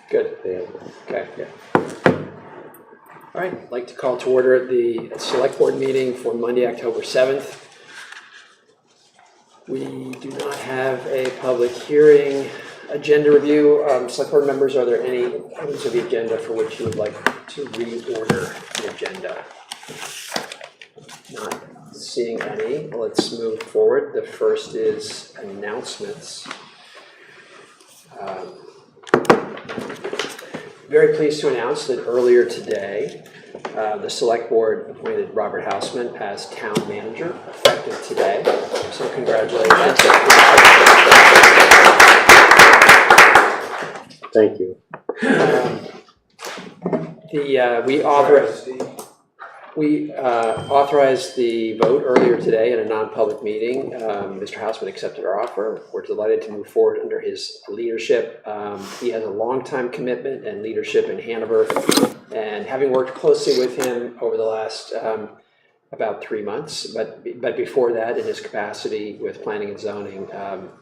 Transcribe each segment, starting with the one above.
Good. Okay. Yeah. All right. I'd like to call to order the Select Board meeting for Monday, October 7th. We do not have a public hearing. Agenda review. Select Board members, are there any items of the agenda for which you would like to reorder the agenda? Not seeing any. Let's move forward. The first is announcements. Very pleased to announce that earlier today, the Select Board appointed Robert Hausman as Town Manager, effective today. So congratulations. Thank you. We authorized the vote earlier today in a non-public meeting. Mr. Hausman accepted our offer. We're delighted to move forward under his leadership. He has a long-time commitment and leadership in Hanover, and having worked closely with him over the last about 3 months, but before that, in his capacity with planning and zoning,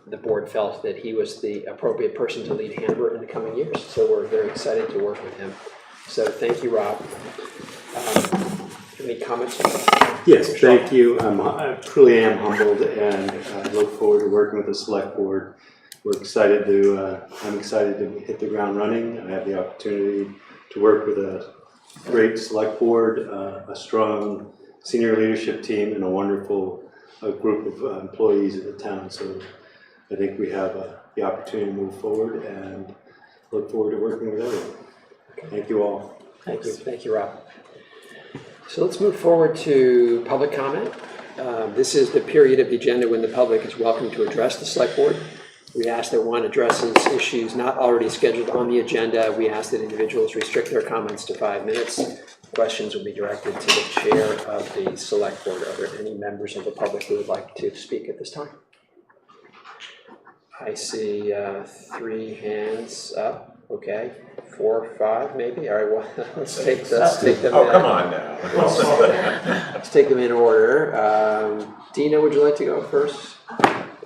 the board felt that he was the appropriate person to lead Hanover in the coming years. So we're very excited to work with him. So thank you, Rob. Any comments? Yes, thank you. I truly am humbled, and I look forward to working with the Select Board. We're excited to. I'm excited to hit the ground running. I have the opportunity to work with a great Select Board, a strong senior leadership team, and a wonderful group of employees in the town. So I think we have the opportunity to move forward, and look forward to working with everyone. Thank you all. Thank you. Thank you, Rob. So let's move forward to public comment. This is the period of the agenda when the public is welcome to address the Select Board. We ask that one addresses issues not already scheduled on the agenda. We ask that individuals restrict their comments to 5 minutes. Questions will be directed to the chair of the Select Board. Are there any members of the public who would like to speak at this time? I see 3 hands up. Okay, 4 or 5 maybe. All right, well, let's take them. Oh, come on now. Let's take them in order. Dina, would you like to go first?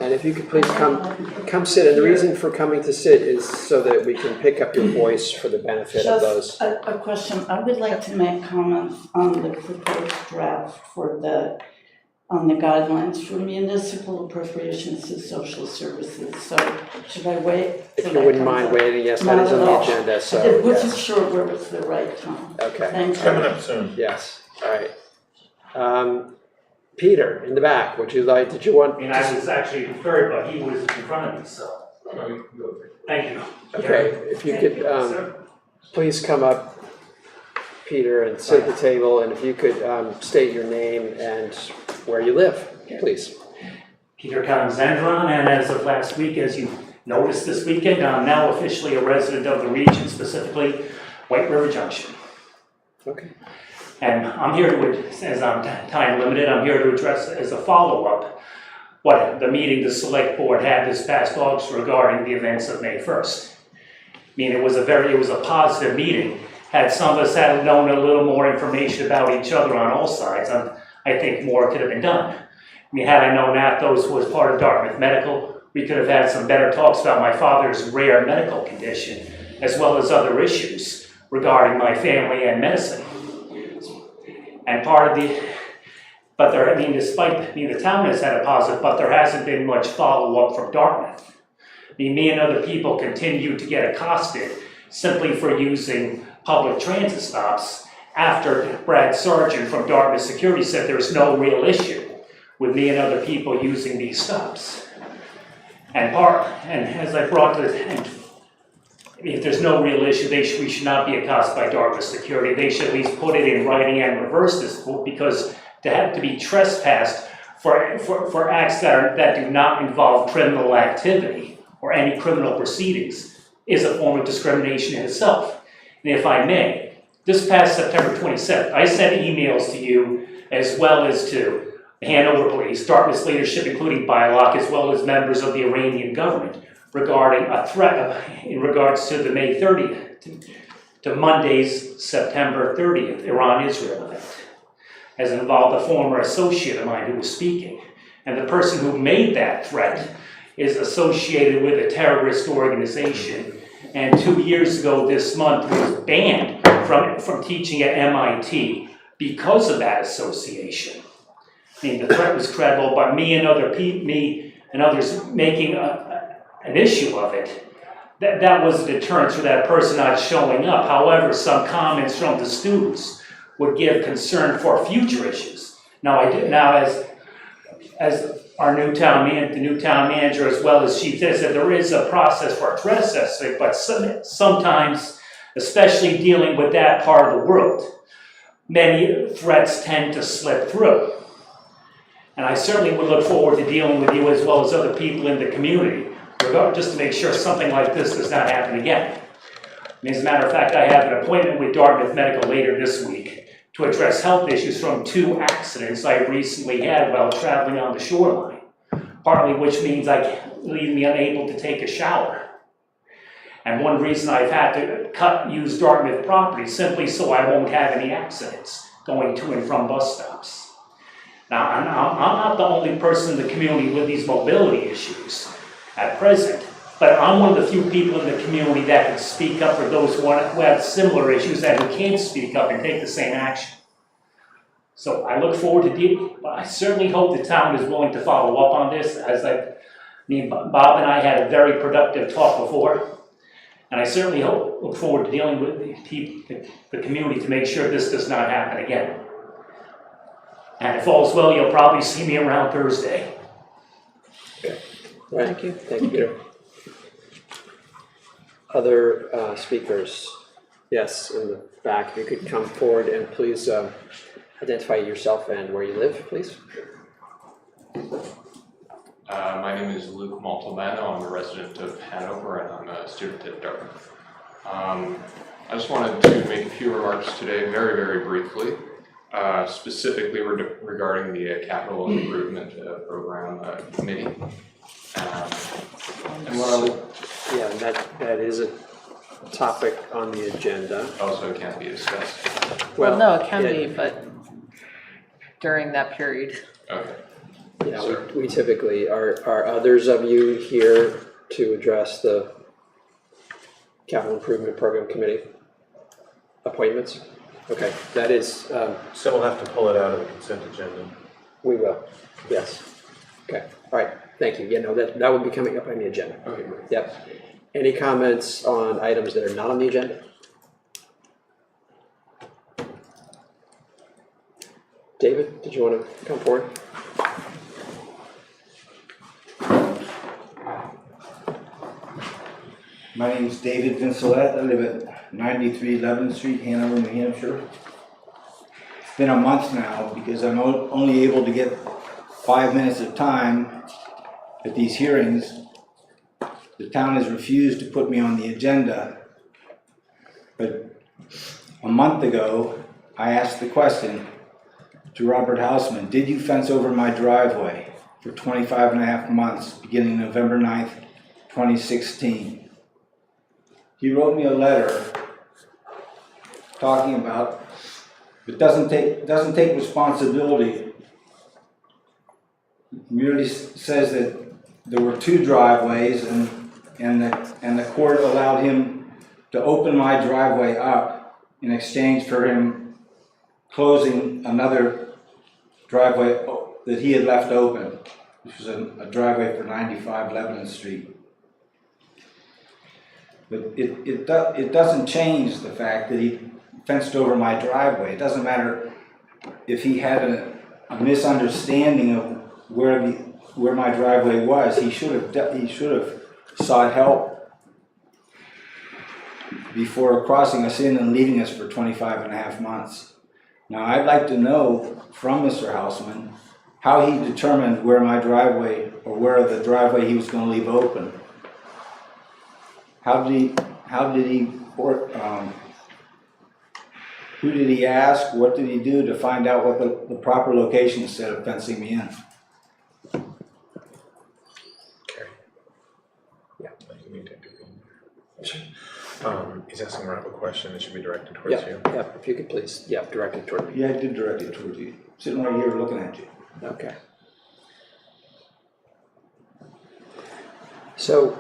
And if you could please come sit. And the reason for coming to sit is so that we can pick up your voice for the benefit of those. Just a question. I would like to make comments on the proposed draft for on the guidelines for municipal appropriations to social services. So should I wait? If you wouldn't mind waiting, yes, that is on the agenda. So I wasn't sure where was the right time. Okay. Thank you. Coming up soon. Yes. All right. Peter, in the back, would you like? Did you want? I mean, I was actually third, but he was in front of me, so. Thank you. Okay. If you could please come up, Peter, and sit at the table, and if you could state your name and where you live, please. Peter Alexandron, and as of last week, as you noticed this weekend, I'm now officially a resident of the region, specifically White River Junction. Okay. And I'm here to, as I'm time limited, I'm here to address as a follow-up what the meeting the Select Board had this past August regarding the events of May 1st. I mean, it was a positive meeting. Had some of us had known a little more information about each other on all sides, I think more could have been done. I mean, had I known Athos was part of Dartmouth Medical, we could have had some better talks about my father's rare medical condition, as well as other issues regarding my family and medicine. And part of the town has had a positive, but there hasn't been much follow-up from Dartmouth. I mean, me and other people continue to get accosted simply for using public transit stops after Brad Sargent from Dartmouth Security said there's no real issue with me and other people using these stops. And as I brought to the end, if there's no real issue, we should not be accosted by Dartmouth Security. They should at least put it in writing and reverse this, because to have to be trespassed for acts that do not involve criminal activity or any criminal proceedings is a form of discrimination in itself. And if I may, this past September 27th, I sent emails to you as well as to Hanover Police, Dartmouth's leadership, including Bylock, as well as members of the Iranian government, regarding a threat in regards to the May 30th to Monday's September 30th Iran-Israel event, as it involved a former associate of mine who was speaking. And the person who made that threat is associated with a terrorist organization and 2 years ago this month was banned from teaching at MIT because of that association. I mean, the threat was credible, but me and others making an issue of it, that was a deterrent for that person not showing up. However, some comments from the students would give concern for future issues. Now, as our the new town manager, as well as she says that there is a process for addressing, but sometimes, especially dealing with that part of the world, many threats tend to slip through. And I certainly would look forward to dealing with you as well as other people in the community, just to make sure something like this does not happen again. As a matter of fact, I have an appointment with Dartmouth Medical later this week to address health issues from 2 accidents I recently had while traveling on the shoreline, partly which means leaving me unable to take a shower. And one reason I've had to use Dartmouth property simply so I won't have any accidents going to and from bus stops. Now, I'm not the only person in the community with these mobility issues at present, but I'm one of the few people in the community that can speak up for those who have similar issues and who can't speak up and take the same action. So I look forward to dealing, but I certainly hope the town is willing to follow up on this, as Bob and I had a very productive talk before, and I certainly look forward to dealing with the community to make sure this does not happen again. And if all's well, you'll probably see me around Thursday. Okay. Right. Thank you. Thank you, Peter. Other speakers? Yes, in the back, if you could come forward and please identify yourself and where you live, please. My name is Luke Montalbano. I'm a resident of Hanover and I'm a student at Dartmouth. I just wanted to make a few remarks today, very, very briefly, specifically regarding the Capital Improvement Program Committee. And Yeah, that is a topic on the agenda. also can't be discussed. Well, no, it can be, but during that period. Okay. Yeah, we typically, are others of you here to address the Capital Improvement Program Committee appointments? Okay, that is, So we'll have to pull it out of the consent agenda. we will, yes. Okay, all right, thank you. Yeah, no, that will be coming up on the agenda. Okay, great. Yep. Any comments on items that are not on the agenda? David, did you want to come forward? My name is David Vincelette. I live at 93 Lebanon Street, Hanover, New Hampshire. It's been a month now because I'm only able to get 5 minutes of time at these hearings. The town has refused to put me on the agenda. But a month ago, I asked the question to Robert Hausman, did you fence over my driveway for 25 and a half months beginning November 9th, 2016? He wrote me a letter talking about, but doesn't take responsibility. Merely says that there were 2 driveways and the court allowed him to open my driveway up in exchange for him closing another driveway that he had left open, which was a driveway for 95 Lebanon Street. But it doesn't change the fact that he fenced over my driveway. It doesn't matter if he had a misunderstanding of where my driveway was. He should have sought help before crossing us in and leaving us for 25 and a half months. Now I'd like to know from Mr. Hausman how he determined where my driveway, or where the driveway he was going to leave open. How did he, who did he ask? What did he do to find out what the proper location instead of fencing me in? Okay. Yeah. You need to intervene. He's asking Rob a question. It should be directed towards you. Yeah, if you could please, direct it toward me. Yeah, I did direct it towards you. Sitting right here looking at you. Okay. So,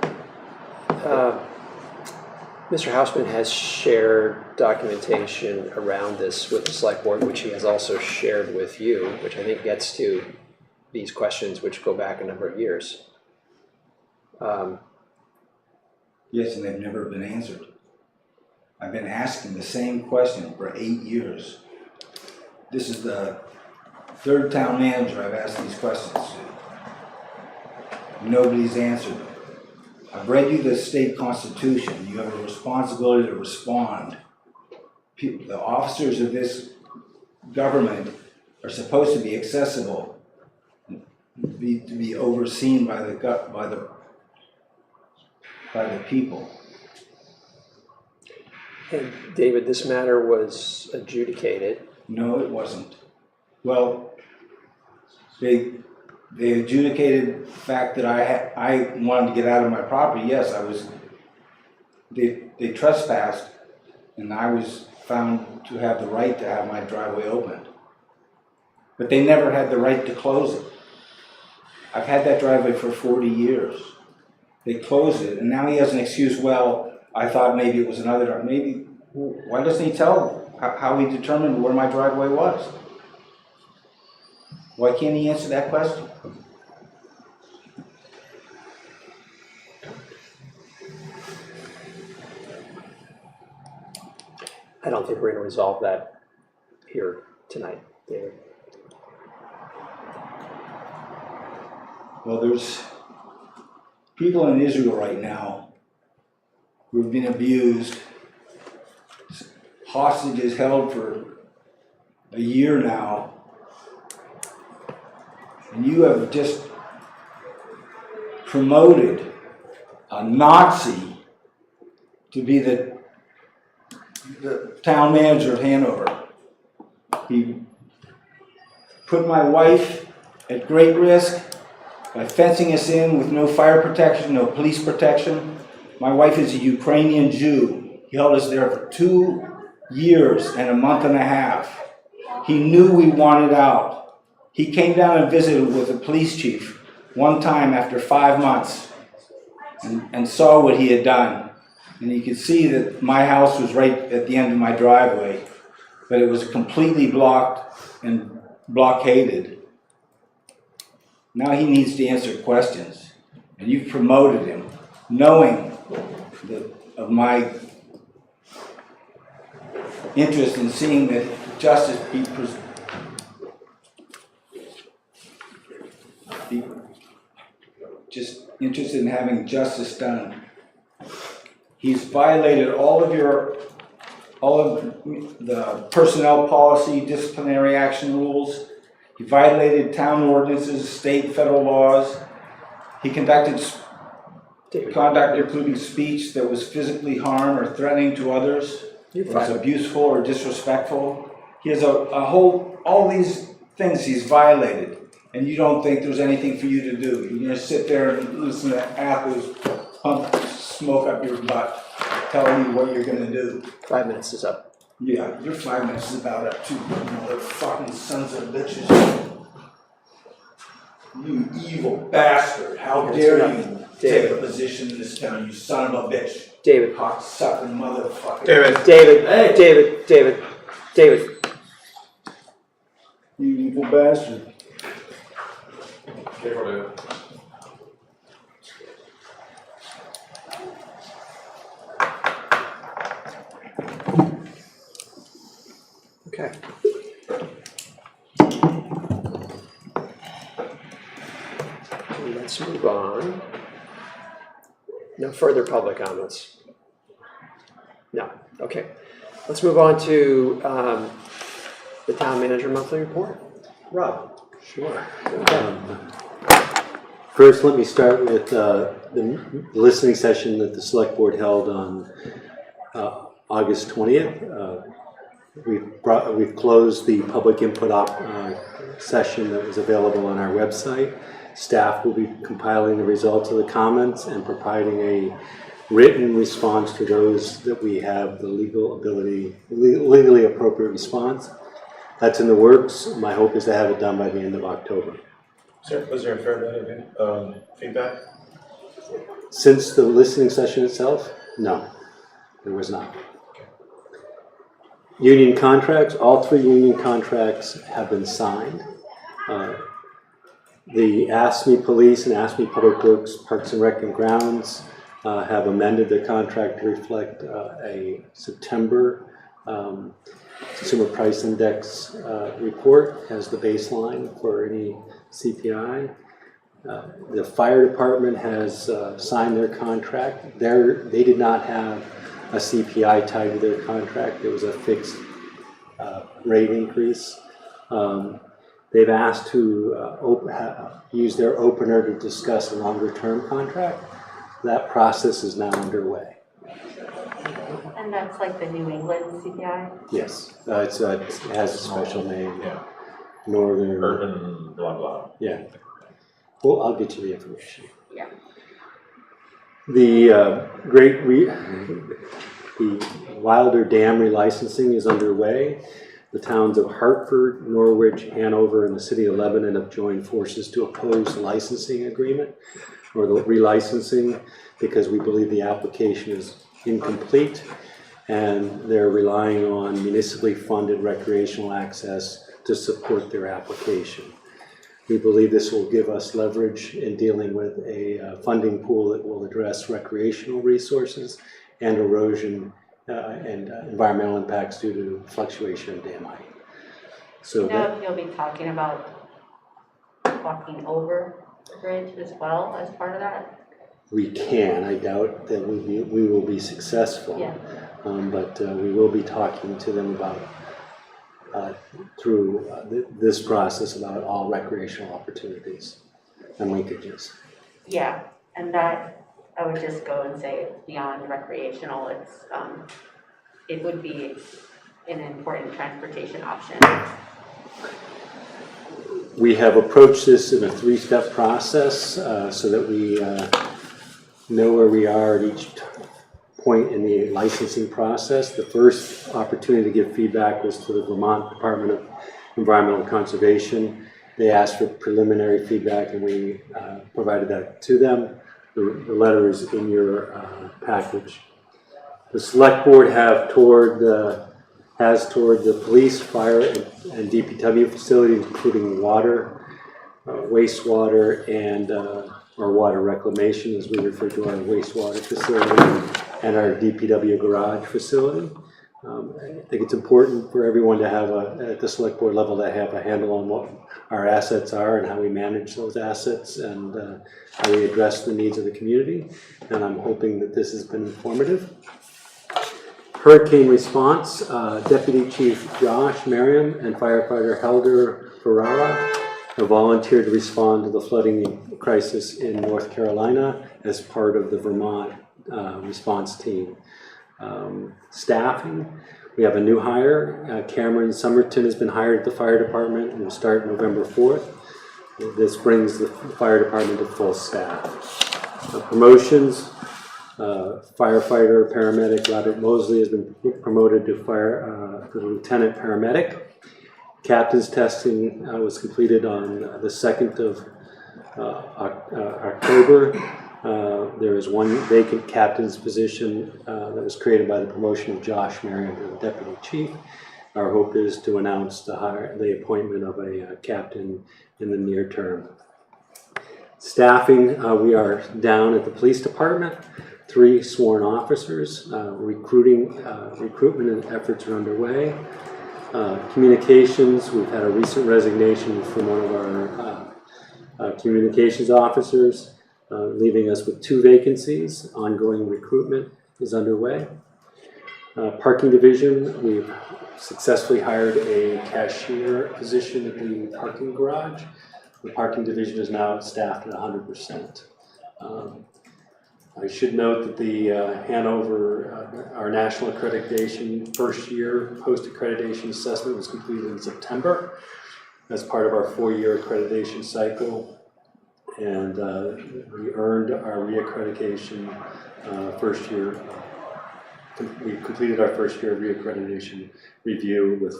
Mr. Hausman has shared documentation around this with the select board, which he has also shared with you, which I think gets to these questions which go back a number of years. Yes, and they've never been answered. I've been asking the same question for 8 years. This is the third town manager I've asked these questions to. Nobody's answered them. I've read you the state constitution. You have a responsibility to respond. The officers of this government are supposed to be accessible, to be overseen by the people. And David, this matter was adjudicated. No, it wasn't. Well, they adjudicated the fact that I wanted to get out of my property. Yes, they trespassed, and I was found to have the right to have my driveway opened. But they never had the right to close it. I've had that driveway for 40 years. They closed it, and now he has an excuse. Well, I thought maybe it was another. Maybe. Why doesn't he tell how he determined where my driveway was? Why can't he answer that question? I don't think we're going to resolve that here tonight, David. Well, there's people in Israel right now who have been abused, hostages held for a year now, and you have just promoted a Nazi to be the town manager of Hanover. He put my wife at great risk by fencing us in with no fire protection, no police protection. My wife is a Ukrainian Jew. He held us there for 2 years and a month and a half. He knew we wanted out. He came down and visited with the police chief one time after 5 months and saw what he had done. And you could see that my house was right at the end of my driveway, but it was completely blocked and blockaded. Now he needs to answer questions, and you've promoted him, knowing of my interest in seeing that justice be just interested in having justice done. He's violated all of the personnel policy, disciplinary action rules. He violated town ordinances, state and federal laws. He conducted conduct including speech that was physically harm or threatening to others. It was abuseful or disrespectful. He has all these things he's violated, and you don't think there's anything for you to do. You're gonna sit there and listen to apples pump smoke up your butt, telling you what you're gonna do. 5 minutes is up. Yeah, your 5 minutes is about up too, motherfucking sons of bitches. You evil bastard, how dare you take a position in this town, you son of a bitch. David. Cocksucking motherfucker. David. David. You evil bastard. Careful, David. Okay. Let's move on. No further public comments? No. Okay. Let's move on to the Town Manager Monthly Report. Rob. Sure. First, let me start with the listening session that the Select Board held on August 20th. We've closed the public input session that was available on our website. Staff will be compiling the results of the comments and providing a written response to those that we have the legally appropriate response. That's in the works. My hope is to have it done by the end of October. Was there a fair bit of feedback? Since the listening session itself, no. There was not. Union contracts, all 3 union contracts have been signed. The ASME Police and ASME Public Works, Parks and Rec and Grounds have amended their contract to reflect a September Consumer Price Index report as the baseline for any CPI. The fire department has signed their contract. They did not have a CPI tied to their contract. There was a fixed rate increase. They've asked to use their opener to discuss a longer-term contract. That process is now underway. And that's like the New England CPI? Yes, it has a special name. Yeah. Northern. Urban blah blah. Yeah. Well, I'll get you the information. Yeah. The the Wilder Dam relicensing is underway. The towns of Hartford, Norwich, Hanover, and the city of Lebanon have joined forces to oppose the licensing agreement or the relicensing because we believe the application is incomplete and they're relying on municipally funded recreational access to support their application. We believe this will give us leverage in dealing with a funding pool that will address recreational resources and erosion and environmental impacts due to fluctuation in dam height. So Now you'll be talking about walking over the bridge as well as part of that? we can. I doubt that we will be successful. Yeah. But we will be talking to them about through this process about all recreational opportunities and linkages. Yeah, and that, I would just go and say it's beyond recreational, it's, it would be an important transportation option. We have approached this in a 3-step process so that we know where we are at each point in the licensing process. The first opportunity to give feedback was to the Vermont Department of Environmental Conservation. They asked for preliminary feedback and we provided that to them. The letter is in your package. The Select Board has toured the police, fire, and DPW facilities, including water, wastewater, and or water reclamation, as we refer to our wastewater facility, and our DPW garage facility. I think it's important for everyone to have at the Select Board level to have a handle on what our assets are and how we manage those assets and how we address the needs of the community. And I'm hoping that this has been informative. Hurricane response, Deputy Chief Josh Merriam and firefighter Helder Ferrara have volunteered to respond to the flooding crisis in North Carolina as part of the Vermont response team. Staffing, we have a new hire. Cameron Somerton has been hired at the fire department and will start November 4th. This brings the fire department to full staff. Promotions, firefighter, paramedic Robert Mosley has been promoted to lieutenant paramedic. Captain's testing was completed on the 2nd of October. There is one vacant captain's position that was created by the promotion of Josh Merriam to deputy chief. Our hope is to announce the appointment of a captain in the near term. Staffing, we are down at the police department. 3 sworn officers. Recruitment efforts are underway. Communications, we've had a recent resignation from one of our communications officers, leaving us with 2 vacancies. Ongoing recruitment is underway. Parking division, we've successfully hired a cashier position at the parking garage. The parking division is now staffed at 100%. I should note that the Hanover, our national accreditation first year post-accreditation assessment was completed in September as part of our 4-year accreditation cycle. And we earned our reaccreditation first year. We completed our first year of reaccreditation review with,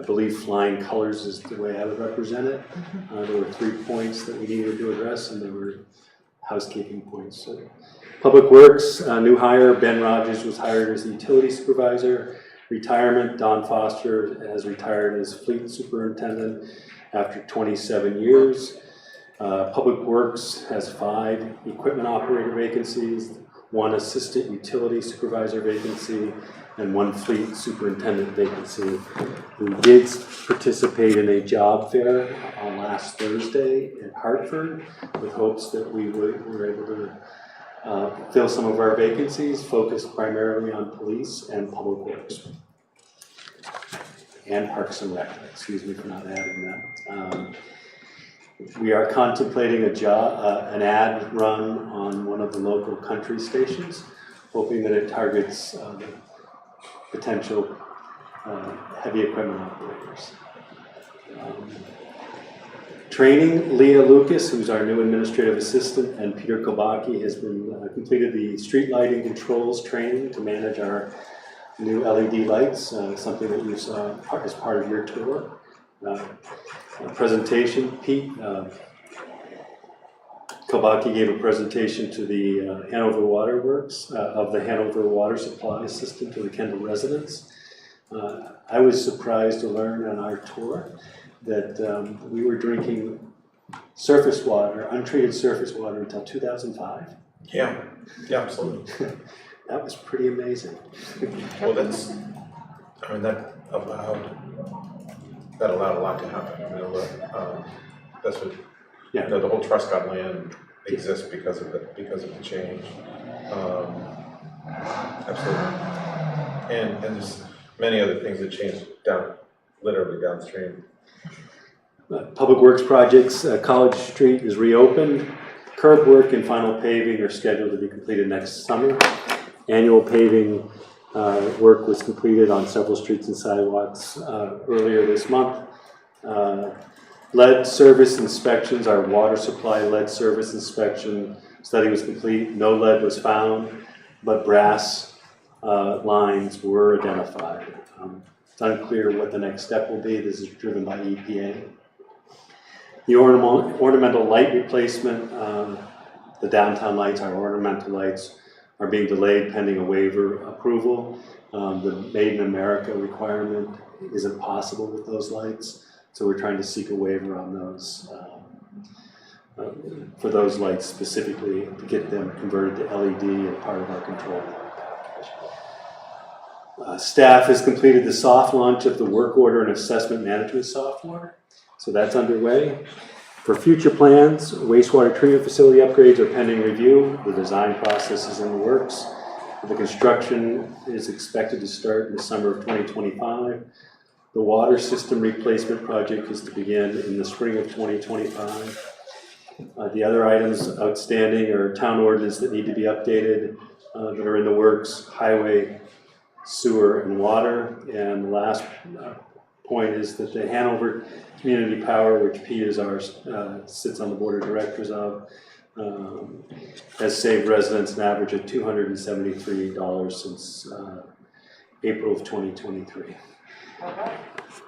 I believe, flying colors is the way I would represent it. There were 3 points that we needed to address and they were housekeeping points. So, Public Works, new hire, Ben Rogers was hired as the utility supervisor. Retirement, Don Foster has retired as fleet superintendent after 27 years. Public Works has 5 equipment operator vacancies, 1 assistant utility supervisor vacancy, and 1 fleet superintendent vacancy. We did participate in a job fair on last Thursday in Hartford with hopes that we were able to fill some of our vacancies, focused primarily on police and public works. And Parks and Rec, excuse me for not adding that. We are contemplating an ad run on one of the local country stations, hoping that it targets potential heavy equipment operators. Training, Leah Lucas, who's our new administrative assistant, and Peter Kobaki has been completed the street lighting controls training to manage our new LED lights, something that you saw as part of your tour. Presentation, Pete Kobaki gave a presentation to the Hanover Water Works of the Hanover water supply system to the Kendall residents. I was surprised to learn on our tour that we were drinking surface water, untreated surface water until 2005. Yeah, absolutely. That was pretty amazing. Well, that allowed a lot to happen. That's what, Yeah. the whole Truscott land exists because of the change. Absolutely. And there's many other things that changed literally downstream. Public Works projects, College Street is reopened. Curb work and final paving are scheduled to be completed next summer. Annual paving work was completed on several streets and sidewalks earlier this month. Lead service inspections, our water supply lead service inspection study was complete. No lead was found, but brass lines were identified. It's unclear what the next step will be. This is driven by EPA. The ornamental light replacement, the downtown lights, our ornamental lights, are being delayed pending a waiver approval. The Made in America requirement isn't possible with those lights, so we're trying to seek a waiver on those, for those lights specifically, to get them converted to LED as part of our control package. Staff has completed the soft launch of the work order and assessment management software, so that's underway. For future plans, wastewater treatment facility upgrades are pending review. The design process is in the works. The construction is expected to start in the summer of 2025. The water system replacement project is to begin in the spring of 2025. The other items outstanding are town ordinance that need to be updated that are in the works, highway, sewer, and water. And the last point is that the Hanover Community Power, which Pete is sits on the board of directors of, has saved residents an average of $273 since April of 2023.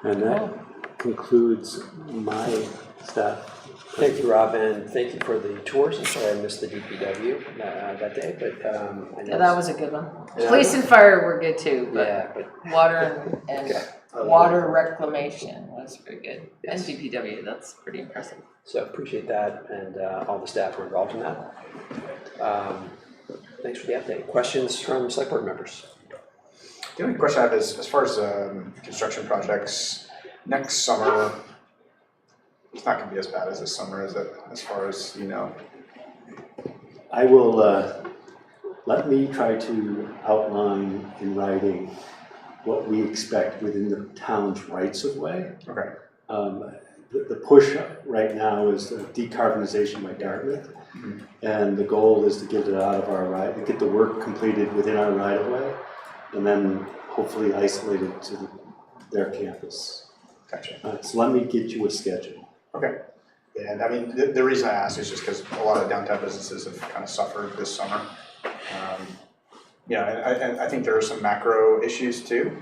And that concludes my staff. Thank you, Rob, and thank you for the tours. I'm sorry I missed the DPW that day, but I know Yeah, that was a good one. Yeah. Police and fire were good too, but yeah, but water and Okay. water reclamation was pretty good. Yes. And DPW, that's pretty impressive. so appreciate that, and all the staff were involved in that. Thanks for the update. Questions from select board members? The only question I have is, as far as construction projects, next summer, it's not going to be as bad as this summer, is it? As far as, I will, let me try to outline in writing what we expect within the town's rights of way. Okay. The push right now is decarbonization by Dartmouth, and the goal is to get it out of our right, to get the work completed within our right of way, and then hopefully isolate it to their campus. Gotcha. So let me get you a schedule. Okay. Yeah, and I mean, the reason I asked is just because a lot of downtown businesses have kind of suffered this summer. And I think there are some macro issues too,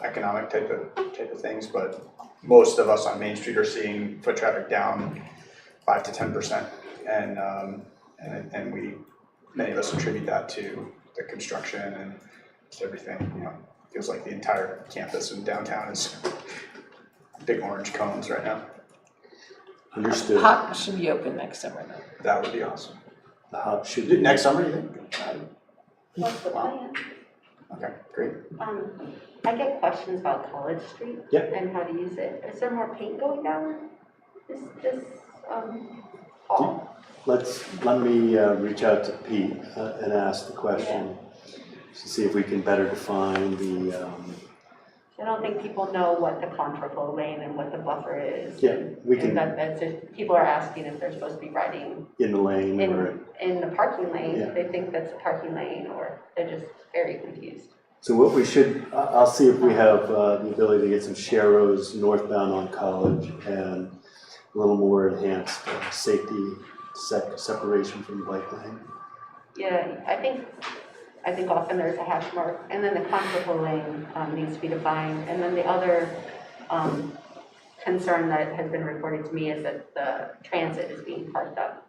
economic type of things, but most of us on Main Street are seeing foot traffic down 5 to 10%, and and many of us attribute that to the construction and everything, feels like the entire campus in downtown is big orange cones right now. Understood. Hop should be open next summer though. That would be awesome. The hub should be. Next summer, you think? What's the plan? Okay, great. I get questions about College Street. Yeah. And how to use it. Is there more paint going down this fall? Let me reach out to Pete and ask the question to see if we can better define the. I don't think people know what the contraflow lane and what the buffer is. Yeah, we can. And that's it. People are asking if they're supposed to be riding In the lane or. in the parking lane. Yeah. They think that's a parking lane, or they're just very confused. So what we should, I'll see if we have the ability to get some share roads northbound on College and a little more enhanced safety separation from the bike lane. Yeah, I think often there's a hash mark, and then the contraflow lane needs to be defined, and then the other concern that has been reported to me is that the transit is being parked up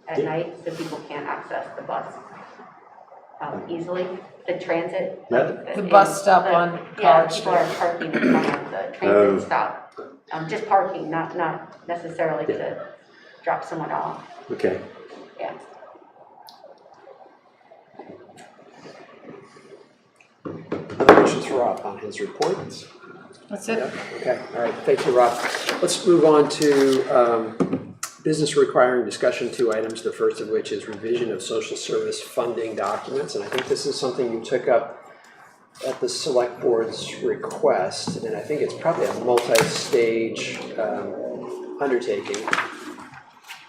at night, so people can't access the bus easily. The transit. Yeah. The bus stop on College People are parking in front of the transit stop, just parking, not necessarily to drop someone off. Okay. Yeah. Other questions for Rob on his report? That's it. Okay, all right, thank you, Rob. Let's move on to business requiring discussion, 2 items, the first of which is revision of social service funding documents. And I think this is something you took up at the Select Board's request, and I think it's probably a multi-stage undertaking.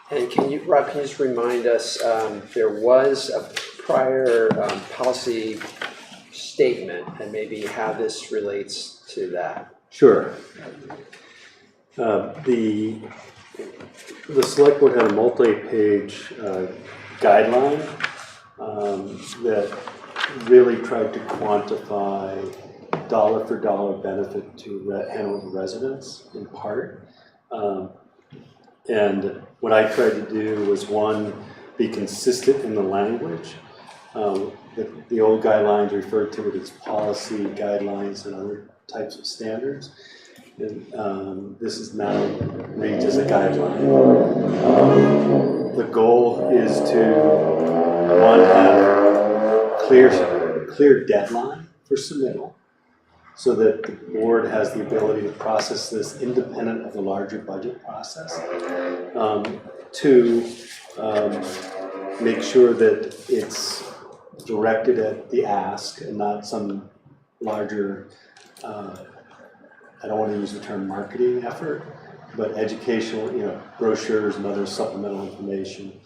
And Rob, can you just remind us, there was a prior policy statement and maybe how this relates to that? Sure. The Select Board had a multi-page guideline that really tried to quantify dollar for dollar benefit to Hanover residents in part. And what I tried to do was, one, be consistent in the language. The old guidelines referred to it as policy, guidelines, and other types of standards. And this is now reads as a guideline. The goal is to, one, have clear deadline for submittal, so that the board has the ability to process this independent of the larger budget process. 2, make sure that it's directed at the ask and not some larger, I don't want to use the term marketing effort, but educational, brochures and other supplemental information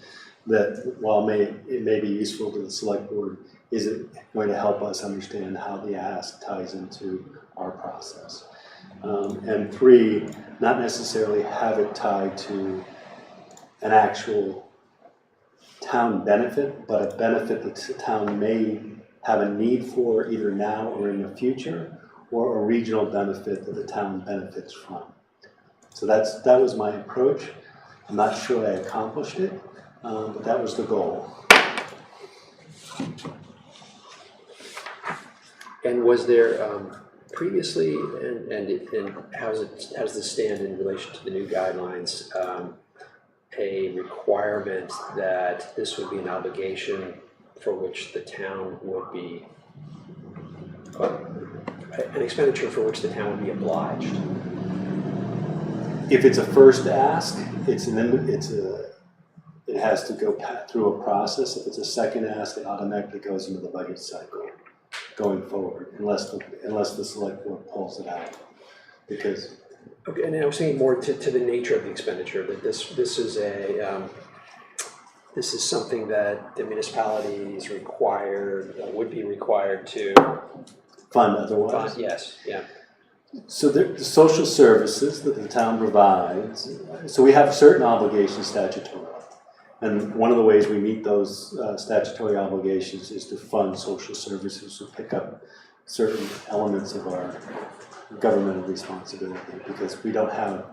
that, while it may be useful to the Select Board, isn't going to help us understand how the ask ties into our process. And 3, not necessarily have it tied to an actual town benefit, but a benefit that the town may have a need for either now or in the future, or a regional benefit that the town benefits from. So that was my approach. I'm not sure I accomplished it, but that was the goal. And was there previously, and how's this stand in relation to the new guidelines, a requirement that this would be an obligation for which the town would be, an expenditure for which the town would be obliged? If it's a first ask, it has to go through a process. If it's a second ask, it automatically goes into the budget cycle going forward, unless the Select Board pulls it out. Because Okay, and I was thinking more to the nature of the expenditure, that this is something that the municipality is required, would be required to fund otherwise. fund. Yes, yeah. So the social services that the town provides, so we have certain obligations statutorily. And one of the ways we meet those statutory obligations is to fund social services, to pick up certain elements of our governmental responsibility, because we don't have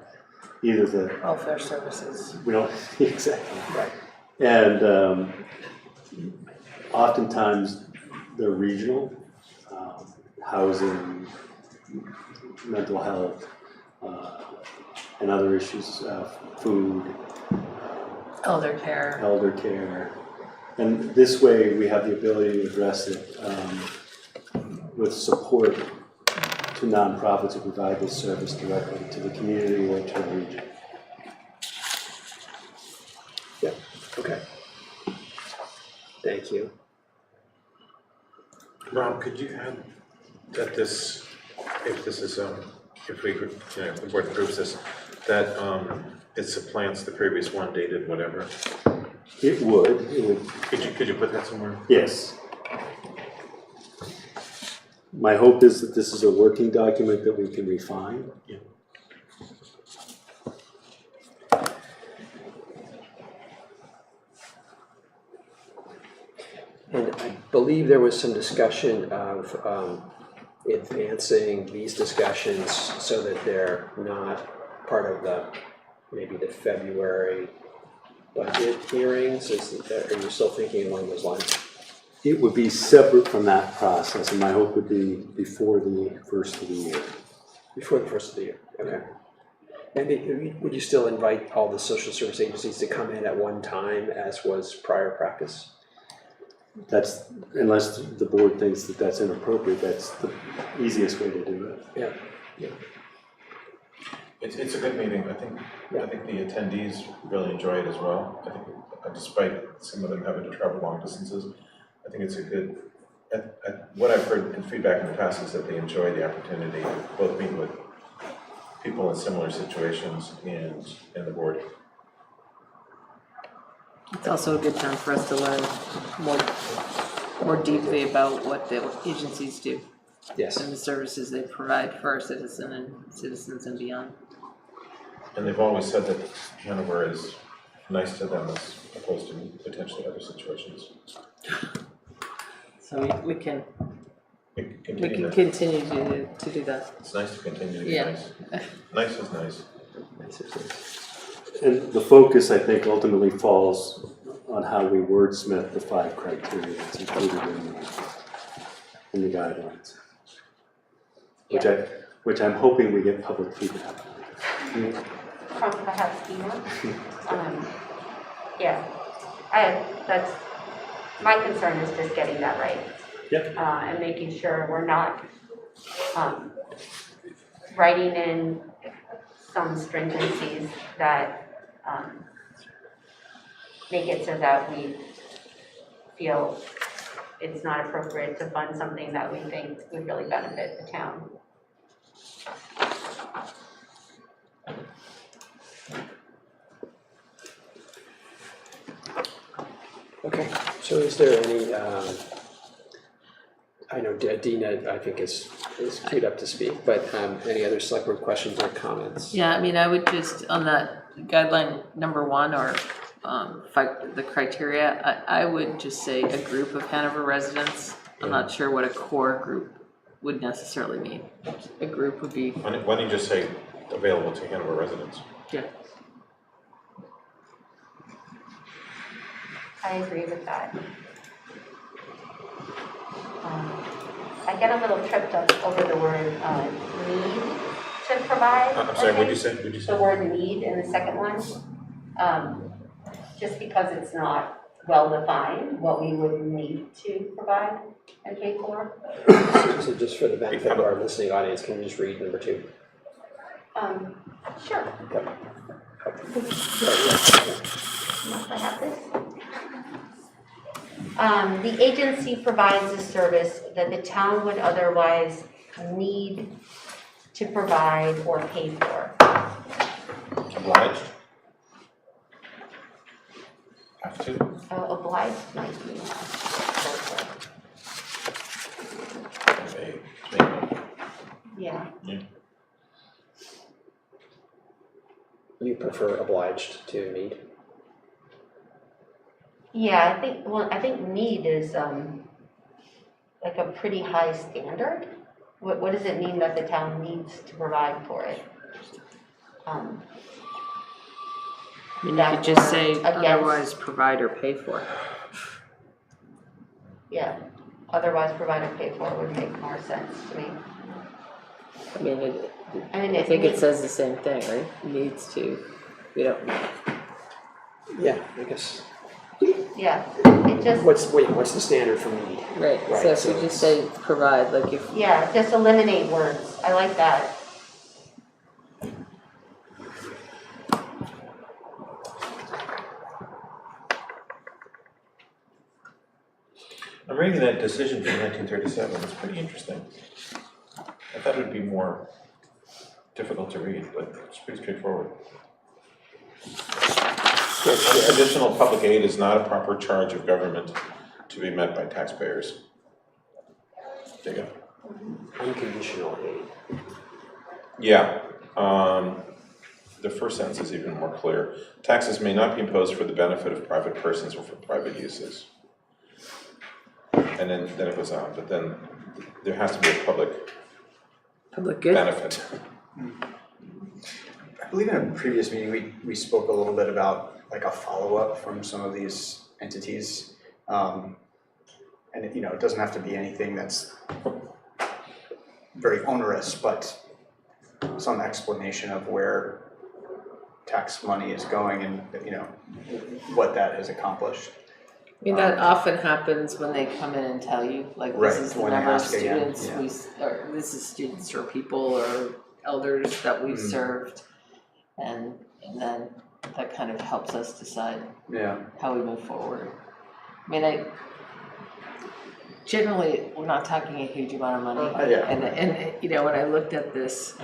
either the Welfare services. we don't exactly right. And oftentimes they're regional, housing, mental health, and other issues, food, Elder care. elder care. And this way we have the ability to address it with support to nonprofits who provide this service directly to the community or to the region. Yeah, okay. Thank you. Rob, could you add that this, if this is, if we, if the board approves this, that it supplants the previous one dated whatever? It would. Could you put that somewhere? Yes. My hope is that this is a working document that we can refine. Yeah. And I believe there was some discussion of advancing these discussions so that they're not part of maybe the February budget hearings. Are you still thinking along those lines? It would be separate from that process, and my hope would be before the first of the year. Before the first of the year, okay. And would you still invite all the social service agencies to come in at one time as was prior practice? That's, unless the board thinks that that's inappropriate, that's the easiest way to do it. Yeah, yeah. It's a good meeting. I think the attendees really enjoy it as well. I think despite some of them having to travel long distances, I think it's a good, what I've heard in feedback in the past is that they enjoy the opportunity to both meet with people in similar situations and the board. It's also a good time for us to learn more deeply about what the agencies do. Yes. And the services they provide for our citizens and beyond. And they've always said that Hanover is nice to them as opposed to potentially other situations. So we can Continue that. continue to do that. It's nice to continue to be Yeah. nice. Nice is nice. And the focus, I think, ultimately falls on how we wordsmith the 5 criteria that's included in the guidelines, which I'm hoping we get public feedback on. From perhaps Etna. Yeah, that's, my concern is just getting that right. Yep. And making sure we're not writing in some stringencies that make it so that we feel it's not appropriate to fund something that we think would really benefit the town. Okay, so is there any, I know Dina, I think is queued up to speak, but any other select board questions or comments? Yeah, I mean, I would just, on that guideline number 1 or the criteria, I would just say a group of Hanover residents. I'm not sure what a core group would necessarily mean. A group would be. Why don't you just say available to Hanover residents? Yeah. I agree with that. I get a little tripped up over the word need to provide. I'm sorry, what'd you say? The word need in the second one. Just because it's not well defined what we would need to provide and pay for. So just for the benefit of our listening audience, can you just read number 2? Sure. Yep. Must I have this? The agency provides a service that the town would otherwise need to provide or pay for. Obliged? Have to? Obliged might be. Yeah. You prefer obliged to need? Yeah, I think need is like a pretty high standard. What does it mean that the town needs to provide for it? I mean, you that could just were say against- otherwise provide or pay for. Yeah, otherwise provide or pay for would make more sense to me. I mean, And I think it says the same thing, right? Needs to, you know, Yeah, I guess, Yeah, it just, what's the standard for need? right, Right, so if so you just it's- say provide, like if, yeah, just eliminate words. I like that. I'm reading that decision from 1937, it's pretty interesting. I thought it would be more difficult to read, but it's pretty straightforward. Additional public aid is not a proper charge of government to be met by taxpayers. There you go. Unconditional aid. Yeah, the first sentence is even more clear. Taxes may not be imposed for the benefit of private persons or for private uses. And then it goes on, but then there has to be a public good, benefit. I believe in a previous meeting, we spoke a little bit about like a follow-up from some of these entities. And it, it doesn't have to be anything that's very onerous, but some explanation of where tax money is going and, what that has accomplished. I mean, that often happens when they come in and tell you, like, this Right, is the when they number of ask again, students or this is students or people or elders that we've served. And then that kind of helps us decide how we move forward. I mean, generally, we're not talking a huge amount of money. Yeah. And when I looked at this,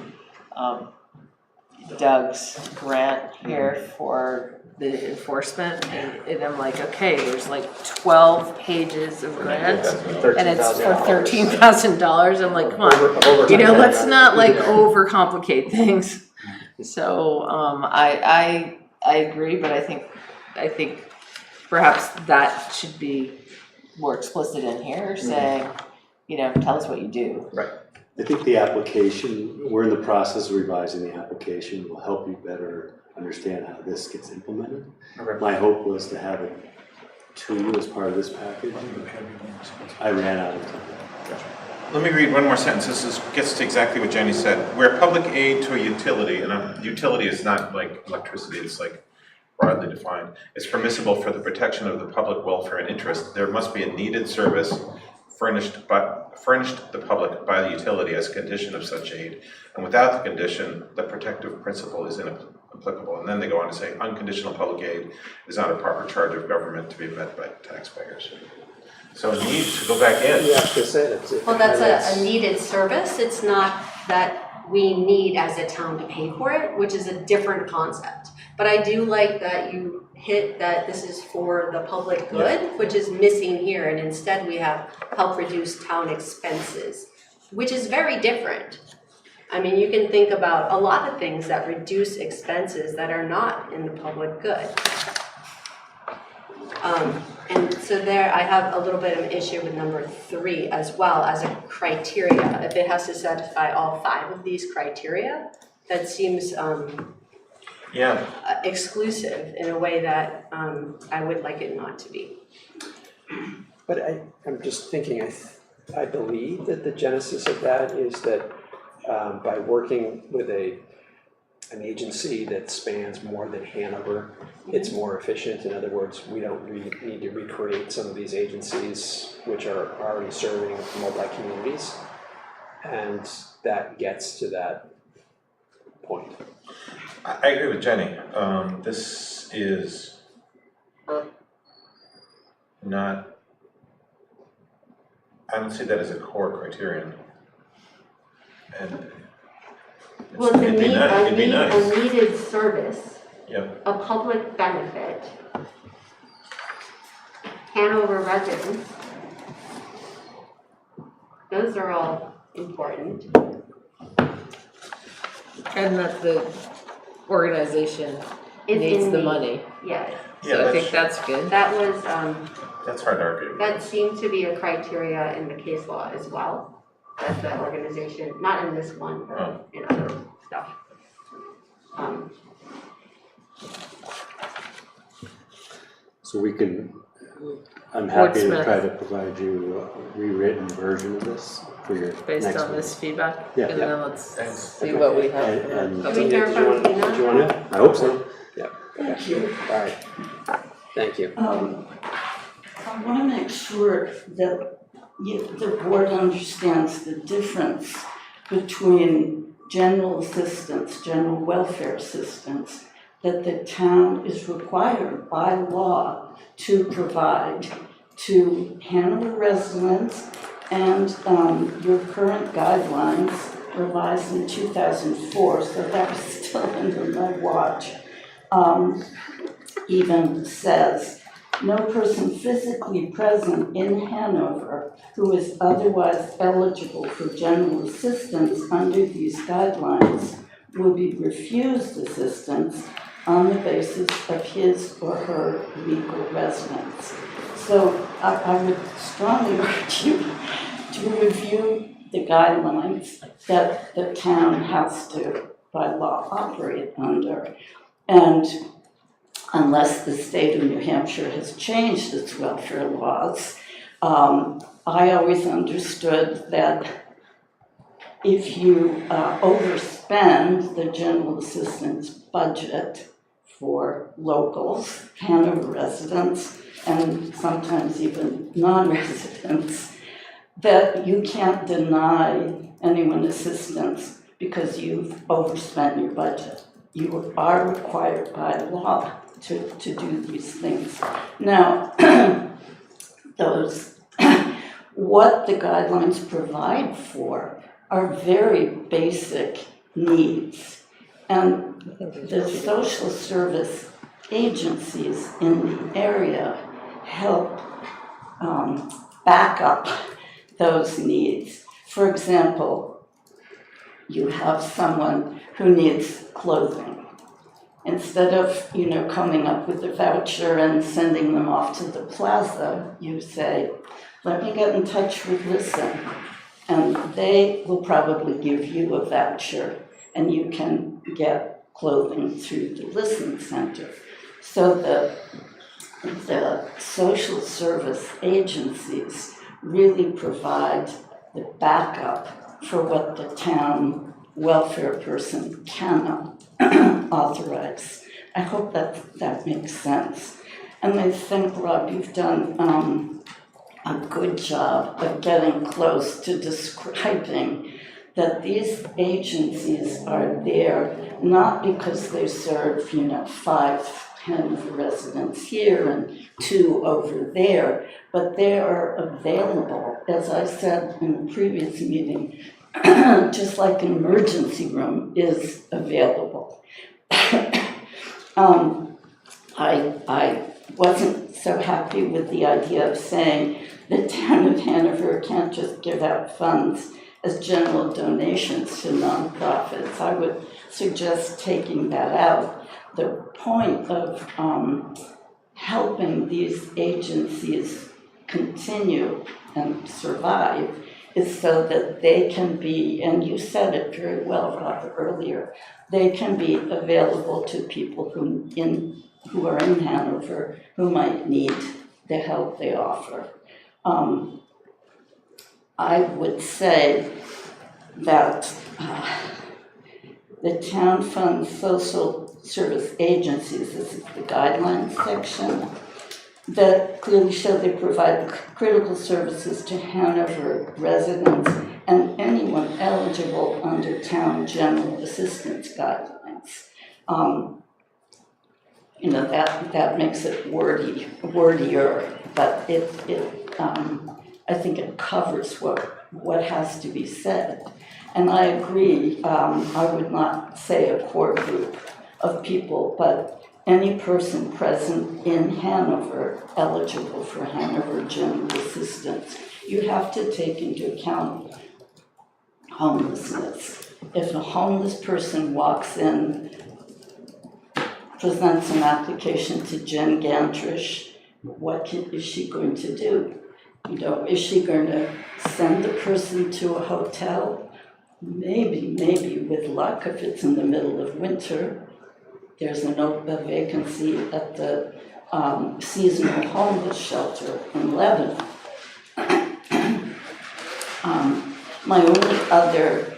Doug's grant here for the enforcement, and I'm like, okay, there's like 12 pages of grants, and it's for $13,000. I'm like, come on, let's not like overcomplicate things. So I agree, but I think perhaps that should be more explicit in here, saying, tell us what you do. Right. I think the application, we're in the process of revising the application, will help you better understand how this gets implemented. Okay. My hope was to have it to you as part of this package. I ran out of time. Let me read one more sentence. This gets to exactly what Jenny said. Where public aid to a utility, and a utility is not like electricity, it's like broadly defined, is permissible for the protection of the public welfare and interest, there must be a needed service furnished the public by the utility as a condition of such aid, and without the condition, the protective principle is inapplicable. And then they go on to say, unconditional public aid is not a proper charge of government to be met by taxpayers. So a need to go back in. Yeah, I was gonna say that's it. Well, that's a needed service. It's not that we need as a town to pay for it, which is a different concept. But I do like that you hit that this is for the public good, which is missing here, and instead we have help reduce town expenses, which is very different. I mean, you can think about a lot of things that reduce expenses that are not in the public good. And so there, I have a little bit of an issue with number 3 as well as a criteria. If it has to satisfy all 5 of these criteria, that seems exclusive in a way that I would like it not to be. But I'm just thinking, I believe that the genesis of that is that by working with an agency that spans more than Hanover, it's more efficient. In other words, we don't need to recreate some of these agencies which are already serving multi-communities, and that gets to that point. I agree with Jenny. This is not, I don't see that as a core criterion. And Well, it'd be nice. a needed service, Yep. a public benefit, Hanover residents, those are all important. and that the organization It's needs in the need. money. Yes, So I think that's good. that was, That's hard to argue. that seemed to be a criteria in the case law as well, that the organization, not in this one, but in other stuff. So we can, I'm happy to Wordsmith. try to provide you a rewritten version of this for your next Based on meeting. this feedback? Yeah. And then let's Thanks. see what we have. And- Can we hear Did you from want- Tina? Did you want to? Yeah, I hope so. Thank you. All right. Thank you. I want to make sure that the board understands the difference between general assistance, general welfare assistance, that the town is required by law to provide to Hanover residents, and your current guidelines revised in 2004, so that was still under my watch, even says, no person physically present in Hanover who is otherwise eligible for general assistance under these guidelines will be refused assistance on the basis of his or her legal residence. So I would strongly urge you to review the guidelines that the town has to, by law, operate under. And unless the state of New Hampshire has changed its welfare laws, I always understood that if you overspend the general assistance budget for locals, Hanover residents, and sometimes even non-residents, that you can't deny anyone assistance because you've overspent your budget. You are required by law to do these things. Now, what the guidelines provide for are very basic needs. And the social service agencies in the area help back up those needs. For example, you have someone who needs clothing. Instead of, coming up with a voucher and sending them off to the plaza, you say, let me get in touch with Listen, and they will probably give you a voucher, and you can get clothing through the Listen Center. So the social service agencies really provide the backup for what the town welfare person cannot authorize. I hope that makes sense. And I think, Rob, you've done a good job of getting close to describing that these agencies are there not because they serve, 5 Hanover residents here and 2 over there, but they are available, as I said in the previous meeting, just like an emergency room is available. I wasn't so happy with the idea of saying the town of Hanover can't just give out funds as general donations to nonprofits. I would suggest taking that out. The point of helping these agencies continue and survive is so that they can be, and you said it very well, Robert, earlier, they can be available to people who are in Hanover who might need the help they offer. I would say that the town funds social service agencies, this is the guidelines section, that clearly show they provide critical services to Hanover residents and anyone eligible under town general assistance guidelines. That makes it wordier, but I think it covers what has to be said. And I agree, I would not say a core group of people, but any person present in Hanover eligible for Hanover general assistance. You have to take into account homelessness. If a homeless person walks in, presents an application to Jen Gantrish, what is she going to do? Is she going to send the person to a hotel? Maybe with luck, if it's in the middle of winter, there's a vacancy at the seasonal homeless shelter in Lebanon. My only other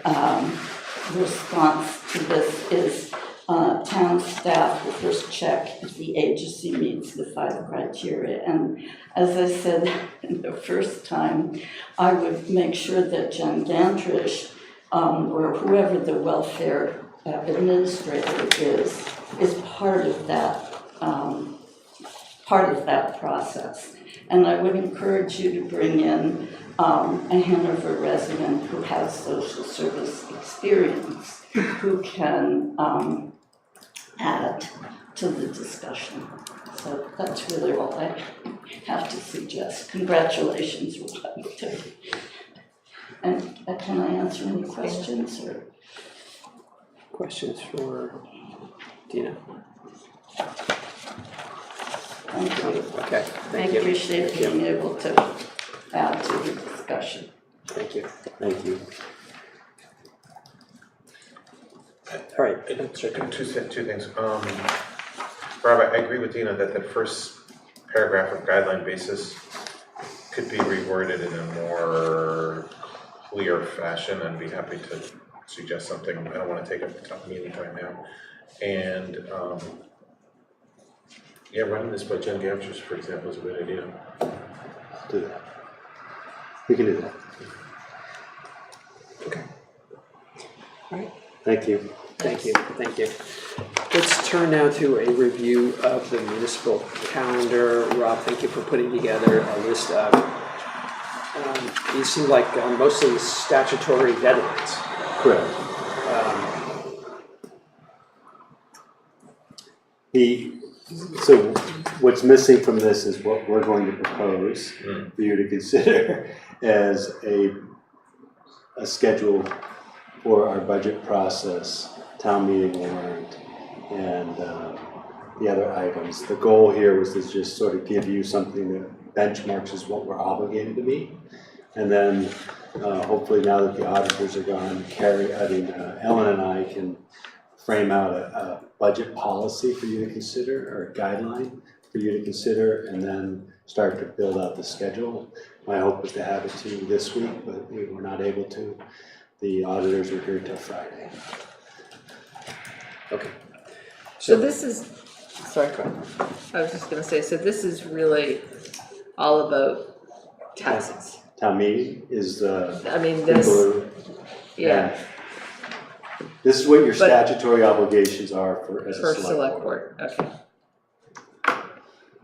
response to this is town staff will first check if the agency meets the 5 criteria. And as I said the first time, I would make sure that Jen Gandrish or whoever the welfare administrator is part of that process. And I would encourage you to bring in a Hanover resident who has social service experience, who can add to the discussion. So that's really all I have to suggest. Congratulations, Rebecca. And can I answer any questions or? Questions for Dina? Thank you. Okay, I thank you. appreciate being able to add to the discussion. Thank you. Thank you. All right. Two things. Rob, I agree with Dina that the first paragraph of guideline basis could be reworded in a more clear fashion. I'd be happy to suggest something. I don't want to take up meeting time now. And yeah, running this by Jen Gandrish, for example, is a good idea. Do that. We can do that. Okay. All right. Thank you. Thank you. Thank you. Let's turn now to a review of the municipal calendar. Rob, thank you for putting together a list of, these seem like mostly statutory deadlines. Correct. So what's missing from this is what we're going to propose for you to consider as a schedule for our budget process, town meeting warrant, and the other items. The goal here was to just sort of give you something that benchmarks as what we're obligated to meet. And then hopefully now that the auditors are gone, Ellen and I can frame out a budget policy for you to consider, or a guideline for you to consider, and then start to build out the schedule. My hope was to have it to you this week, but we were not able to. The auditors were here till Friday. Okay. So this is, sorry, I was just gonna say, so this is really all about taxes. Town meeting is I mean, this, yeah, this is what your statutory obligations are as a for select select board. board, okay.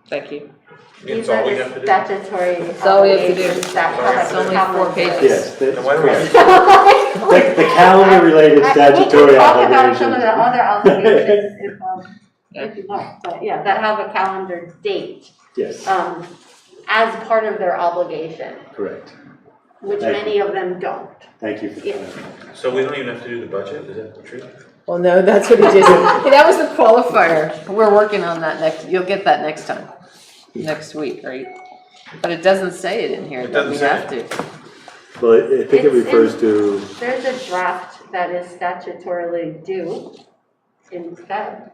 Thank you. It's These all are we the have to do? statutory That's all we have to do. obligations that It's have only come 4 into pages. Yes, Then that's why do we correct. have The calendar-related statutory We can talk about some of the obligations. other obligations if you like, but yeah, that have a calendar date Yes, as part of their obligation, correct. which Thank many of them don't. Thank you for Yeah. clarifying. So we don't even have to do the budget, is that true? Well, no, that's what he just, hey, that was the qualifier. We're working on that you'll get that next time, next week, right? But it doesn't say it in here It that we doesn't have say to. Well, I think it It's refers to, There's a draft that is statutorily due in Feb,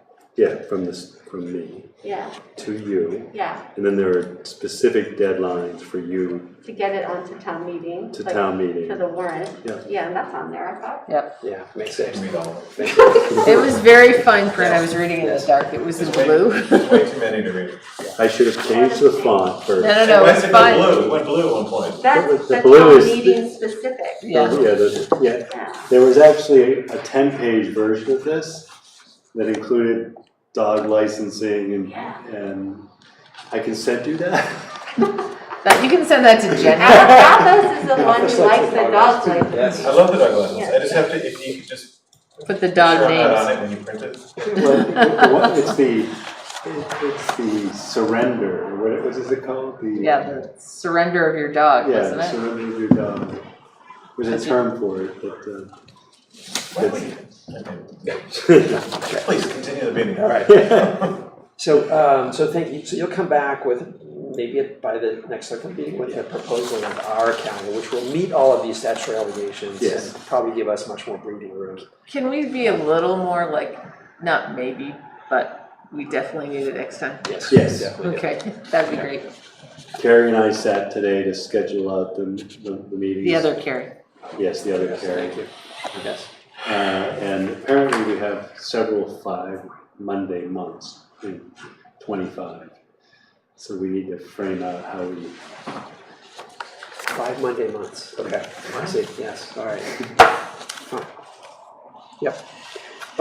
from me yeah, to you, yeah, and then there are specific deadlines for you to get it onto town meeting. to like, town To meeting. the warrant, Yeah. yeah, and that's on there, I thought. Yeah, makes sense. Read all of Thank you. It was very fine print. I was reading it in the dark. It was in blue. There's way too many to read. I should have changed the font first. No, no, Why it's is it fine. blue? It went blue at one point. That's The the blue town is- meeting specific, Yeah. Yeah, yeah. there was actually a 10-page version of this that included dog licensing Yeah. and I can send you that. You can send that to Jen. Athos is the one who likes the dog license. Yes. I love the dog license. I just have to, if you could just Put the show dog that on names. it when you print it. Well, it's the surrender, or what is it called? Yeah, the surrender of your dog, Yeah, wasn't the it? surrender of your dog. There's a term for it, but Why don't we- Please continue the meeting. All right. So thank you. So you'll come back with maybe by the next select meeting with a proposal of our calendar, which will meet all of these statutory obligations Yes. and probably give us much more breathing room. Can we be a little more like, not maybe, but we definitely need it next time. Yes. Definitely. Okay, that'd be great. Carrie and I sat today to schedule out the meetings. The other Carrie. Yes, the other Yes, Carrie. thank you. Yes. And apparently we have several 5 Monday months in 25. So we need to frame out how we, 5 Monday months, okay, I see, yes, all right. Fine. Yep.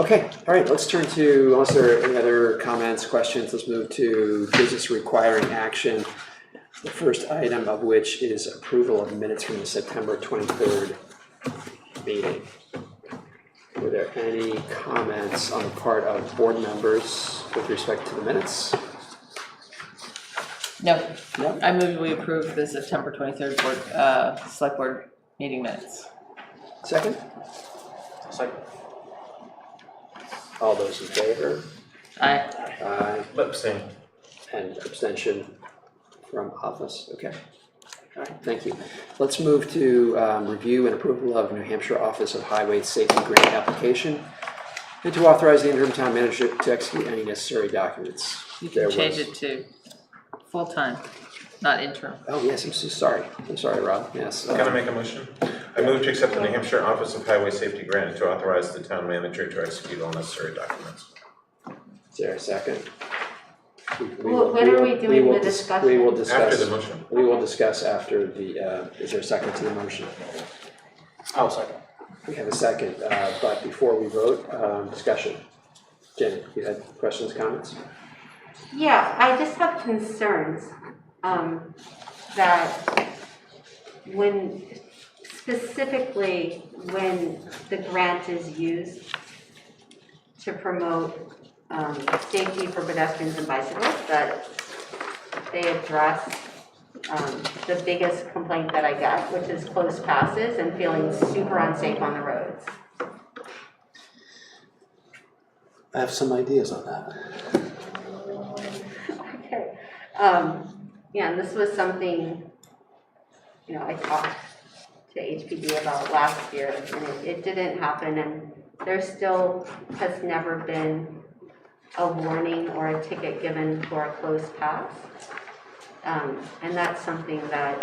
Okay, all right, let's turn to, unless there are any other comments, questions, let's move to business requiring action. The first item of which is approval of minutes from the September 23rd meeting. Were there any comments on the part of board members with respect to the minutes? No, No? I move we approve the September 23rd board, select board meeting minutes. Second? Second. All those in favor? Aye. Aye. Abstain. And abstention from office, okay. All right, thank you. Let's move to review and approval of New Hampshire Office of Highway Safety Grant application and to authorize the interim town manager to execute any necessary documents. You There can change was- it to full-time, not interim. Oh, yes, I'm so sorry. I'm sorry, Rob, yes. Can I make a motion? I move to accept the New Hampshire Office of Highway Safety grant and to authorize the town manager to execute all necessary documents. Is there a second? Well, when are we doing the discussion? We will After discuss, the motion. we will discuss after the, is there a second to the motion? I'll second. We have a second, but before we vote, discussion. Jen, you had questions, comments? Yeah, I just have concerns, that when, specifically when the grant is used to promote, safety for pedestrians and bicyclists, that they address, the biggest complaint that I get, which is close passes and feeling super unsafe on the roads. I have some ideas on that. Okay, yeah, and this was something, you know, I talked to HPD about last year, and it didn't happen, and there still has never been a warning or a ticket given for a closed pass. And that's something that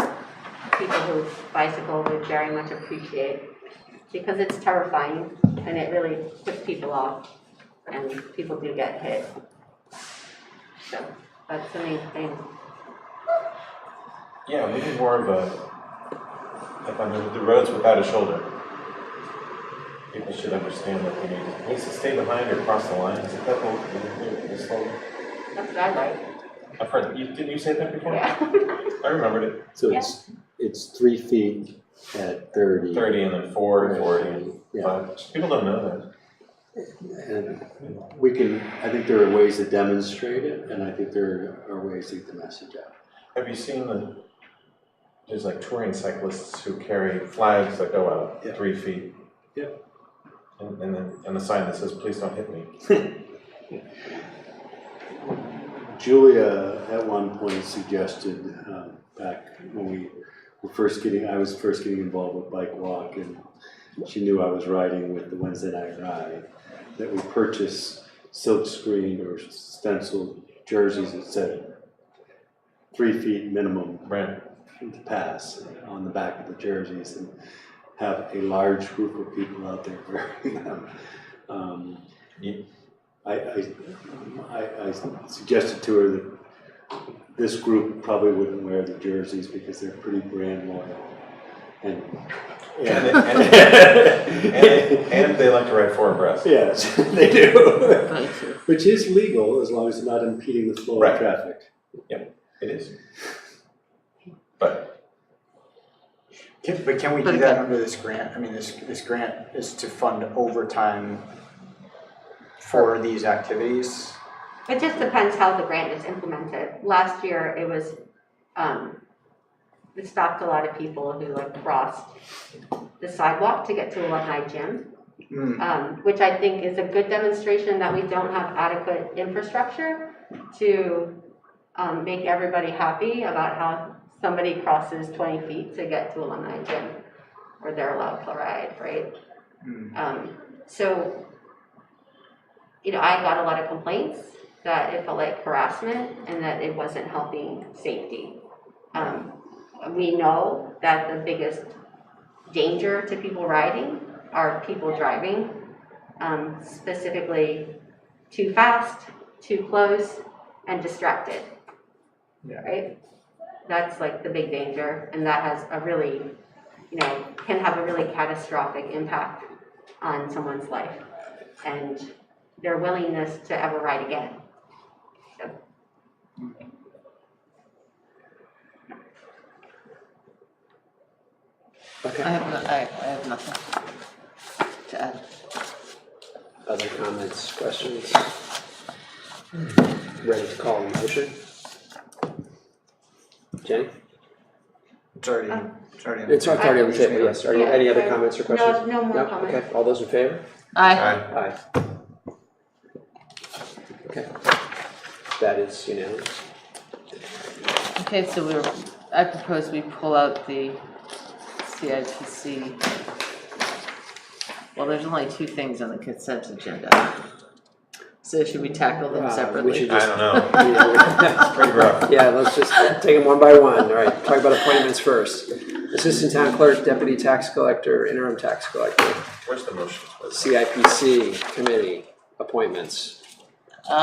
people who bicycle would very much appreciate, because it's terrifying, and it really puts people off, and people do get hit. So that's the main thing. Yeah, we need more of a, like on the roads without a shoulder. People should understand that they need to stay behind or cross the line. Is it that the slogan? That's what I like. I've heard, didn't you say that before? Yeah. I remembered it. So it's 3 feet at 30. 30 and then 4, 40, and Yeah. 5. People don't know that. And we can, I think there are ways to demonstrate it, and I think there are ways to get the message out. Have you seen there's like touring cyclists who carry flags that go out 3 feet? Yeah. And the sign that says, "Please don't hit me." Julia at one point suggested, back when we were I was first getting involved with Bike Walk, and she knew I was riding with the Wednesday Night Ride, that we purchase silk screen or stenciled jerseys that said 3 feet minimum Right. to pass on the back of the jerseys, and have a large group of people out there wearing them. I suggested to her that this group probably wouldn't wear the jerseys because they're pretty brand loyal. And they like to ride 4 abreast. yes, they do. Right, too. Which is legal as long as it's not impeding the flow Right. of traffic. It is. But Can we But do that again- under this grant? I mean, this grant is to fund overtime for these activities. It just depends how the grant is implemented. Last year, it was, it stopped a lot of people who like crossed the sidewalk to get to Alumni Gym, which I think is a good demonstration that we don't have adequate infrastructure to make everybody happy about how somebody crosses 20 feet to get to Alumni Gym, or they're allowed to ride, right? So, you know, I got a lot of complaints that it felt like harassment and that it wasn't helping safety. We know that the biggest danger to people riding are people driving, specifically too fast, too close, and distracted. Yeah. Right? That's like the big danger, and that has a really, can have a really catastrophic impact on someone's life and their willingness to ever ride again. So. Okay. I have nothing to add. Other comments, questions? Ready to call a motion? Jenny? It's already It's already on the table, yes. Are there any other comments or questions? No more comments. Okay, all those in favor? Aye. Aye. Okay. That is unanimous. Okay, so I propose we pull out the CIPC. Well, there's only 2 things on the consent agenda. So should we tackle them separately? We should I just, don't know. It's pretty rough. yeah, let's just take them one by one. All right, talk about appointments first. Assistant Town Clerk, Deputy Tax Collector, Interim Tax Collector, Where's the motion? CIPC Committee appointments. Go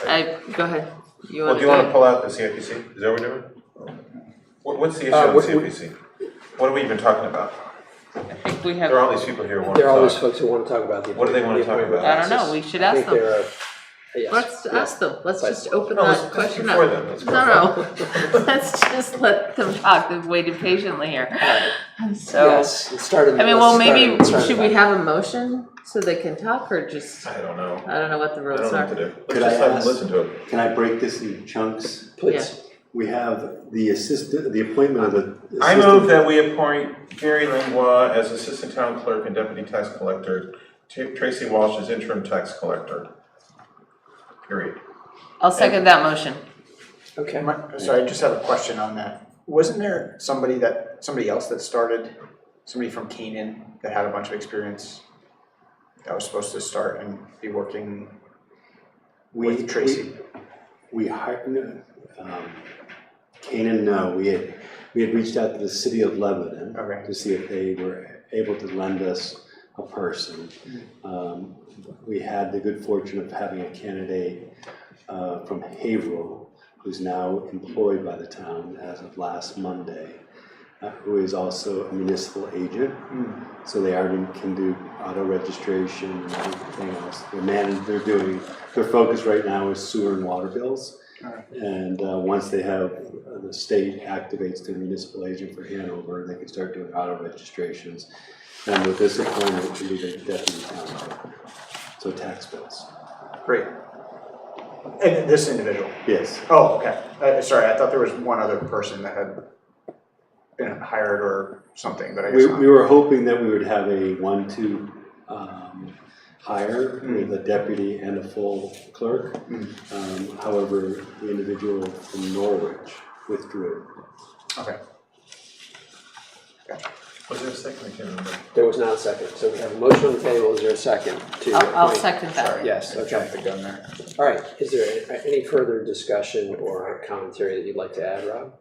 ahead. Well, do you want to pull out the CIPC? Is that what we're doing? What's the issue on the CIPC? What are we even talking about? I think we have. There are all these people here who want to There are all these talk. folks who want to talk about the. What do they want to talk about? I don't know, we should ask them. Yes. Let's ask them. Let's But- just open No, that let's question before up. them. Let's go No. Let's just let them talk. They've waited patiently here. So, Yes, let's start in. I mean, well, maybe let's start should in we have a motion so they can talk, or just, I don't know. I don't know what the I rules don't know are. what to do. Could Let's just I let them ask- listen to it. Can I break this in chunks? Please. We have the appointment of the. I move that we appoint Gary Langlois as Assistant Town Clerk and Deputy Tax Collector, Tracy Walsh as Interim Tax Collector. Period. I'll second that motion. Okay. Sorry, I just have a question on that. Wasn't there somebody else that started, somebody from Canaan that had a bunch of experience that was supposed to start and be working with Tracy? We hired, Canaan, no, we had reached out to the city of Lebanon Okay. to see if they were able to lend us a person. We had the good fortune of having a candidate from Haverhill, who's now employed by the town as of last Monday, who is also a municipal agent. So they already can do auto registration and everything else. Their focus right now is sewer and water bills. And once they have, the state activates the municipal agent for Hanover, they can start doing auto registrations. And with this appointment, it can be the deputy town clerk. So tax bills. Great. And this individual? Yes. Oh, okay. Sorry, I thought there was one other person that had been hired or something, but I guess not. We were hoping that we would have a 1-2 hire with a deputy and a full clerk. However, the individual from Norwich withdrew. Okay. Gotcha. Was there a second? I can't remember. There was not a second, so we have a motion on the table. Is there a second to I'll appoint? second that. Yes, I okay. jumped the gun there. All right, is there any further discussion or commentary that you'd like to add, Rob?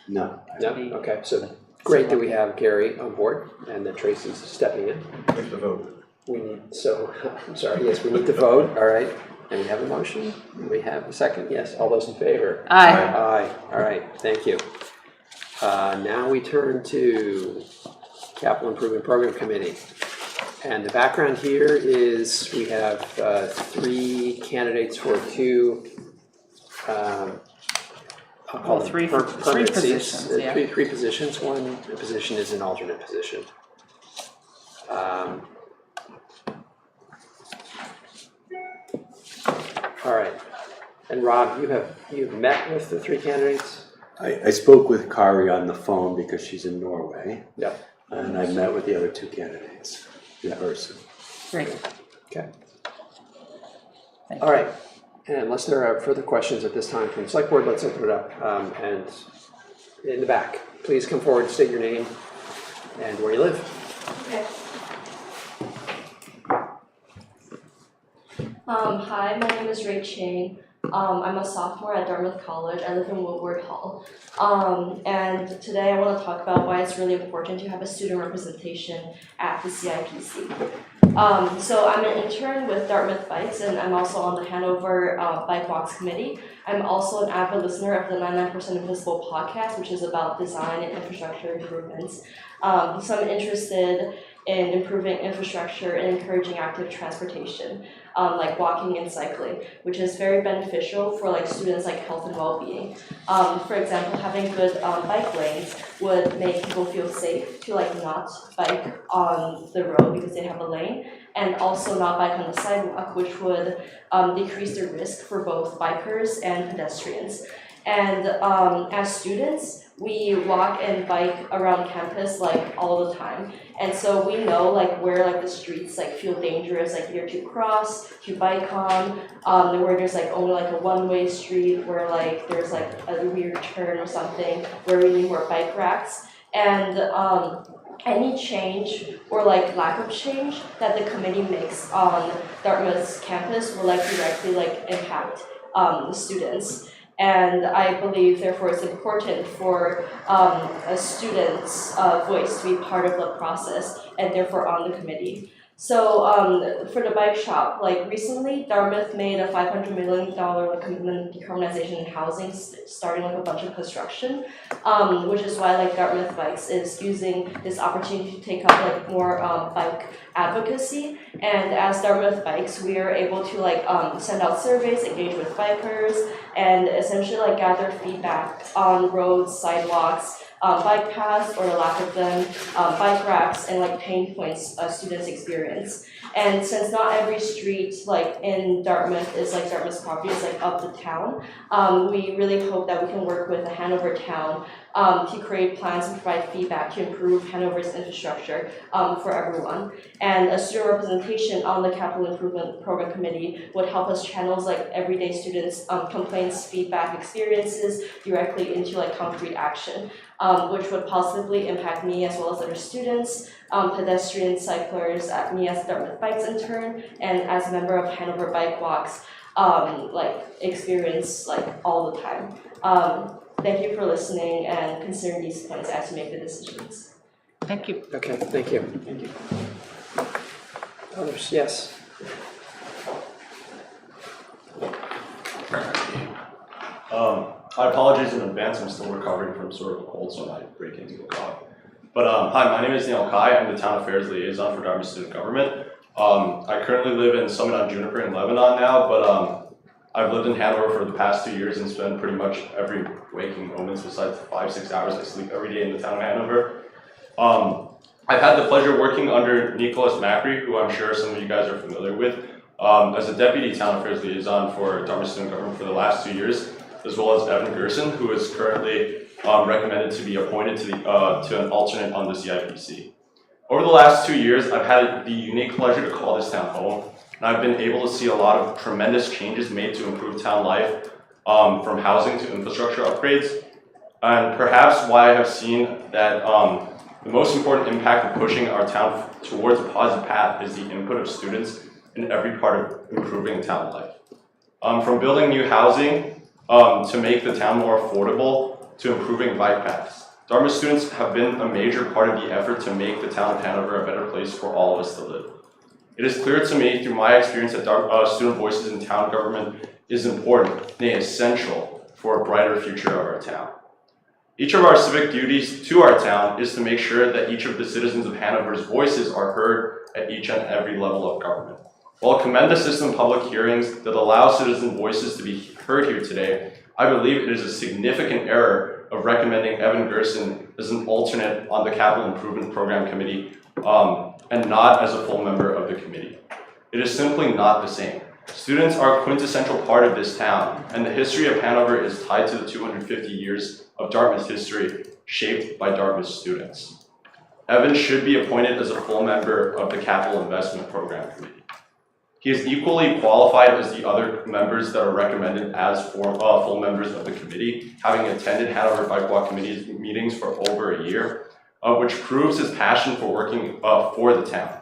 No. No? Okay, so great that we have Gary on board and that Tracy's stepping in. Where's the vote? I'm sorry, yes, we need to vote, all right. And we have a motion, we have a second, yes, all those in favor? Aye. Aye, all right, thank you. Now we turn to Capital Improvement Program Committee. And the background here is we have 3 candidates for 2, I'll call them Three permanent seats. positions, yeah. Three positions, one position is an alternate position. All right, and Rob, you've met with the 3 candidates? I spoke with Kari on the phone because she's in Norway. Yep. And I met with the other 2 candidates in person. Great. Okay. Thank you. All right, and unless there are further questions at this time from the Select Board, let's open it up. And in the back, please come forward, state your name and where you live. Hi, my name is Ray Chang. I'm a sophomore at Dartmouth College. I live in Woodward Hall. And today I want to talk about why it's really important to have a student representation at the CIPC. So I'm an intern with Dartmouth Bikes, and I'm also on the Hanover Bike Walks Committee. I'm also an avid listener of the 99% Invisible podcast, which is about design and infrastructure improvements. So I'm interested in improving infrastructure and encouraging active transportation, like walking and cycling, which is very beneficial for like students' like health and well-being. For example, having good bike lanes would make people feel safe to like not bike on the road because they have a lane, and also not bike on the sidewalk, which would decrease the risk for both bikers and pedestrians. And as students, we walk and bike around campus like all the time, and so we know like where like the streets like feel dangerous, like either to cross, to bike on, where there's like only like a one-way street, where like there's like a weird turn or something, where we need more bike racks. And any change or like lack of change that the committee makes on Dartmouth's campus will like directly like impact the students. And I believe, therefore, it's important for a student's voice to be part of the process and therefore on the committee. So for the bike shop, like recently, Dartmouth made a $500 million commitment to decarbonization and housing, starting like a bunch of construction, which is why like Dartmouth Bikes is using this opportunity to take up like more bike advocacy. And as Dartmouth Bikes, we are able to like send out surveys, engage with bikers, and essentially like gather feedback on roads, sidewalks, bike paths or the lack of them, bike racks, and like pain points students experience. And since not every street like in Dartmouth is like Dartmouth's property, is like up the town, we really hope that we can work with the Hanover town to create plans and provide feedback to improve Hanover's infrastructure for everyone. And a student representation on the Capital Improvement Program Committee would help us channel like everyday students' complaints, feedback, experiences directly into like concrete action, which would positively impact me as well as other students, pedestrians, cyclers, me as Dartmouth Bikes intern, and as a member of Hanover Bike Walks, like experience like all the time. Thank you for listening and considering these points as you make the decisions. Thank you. Okay, thank you. Thank you. Others, yes. I apologize in advance, I'm still recovering from sort of a cold, so I might break into a cough. But hi, my name is Neil Kai, I'm the Town Affairs Liaison for Dartmouth Student Government. I currently live in Summit on Juniper in Lebanon now, but I've lived in Hanover for the past 2 years and spent pretty much every waking moments besides the 5-6 hours I sleep every day in the town of Hanover. I've had the pleasure of working under Nicholas Macri, who I'm sure some of you guys are familiar with, as a Deputy Town Affairs Liaison for Dartmouth Student Government for the last 2 years, as well as Evan Gerson, who is currently recommended to be appointed to an alternate on the CIPC. Over the last 2 years, I've had the unique pleasure to call this town home, and I've been able to see a lot of tremendous changes made to improve town life, from housing to infrastructure upgrades. And perhaps why I have seen that the most important impact of pushing our town towards a positive path is the input of students in every part of improving town life. From building new housing to make the town more affordable to improving bike paths. Dartmouth students have been a major part of the effort to make the town of Hanover a better place for all of us to live. It is clear to me through my experience that student voices in town government is important and essential for a brighter future of our town. Each of our civic duties to our town is to make sure that each of the citizens of Hanover's voices are heard at each and every level of government. While I commend the system of public hearings that allow citizen voices to be heard here today, I believe it is a significant error of recommending Evan Gerson as an alternate on the Capital Improvement Program Committee and not as a full member of the committee. It is simply not the same. Students are a quintessential part of this town, and the history of Hanover is tied to the 250 years of Dartmouth's history shaped by Dartmouth students. Evan should be appointed as a full member of the Capital Investment Program Committee. He is equally qualified as the other members that are recommended as full members of the committee, having attended Hanover Bike Walk Committee's meetings for over a year, which proves his passion for working for the town.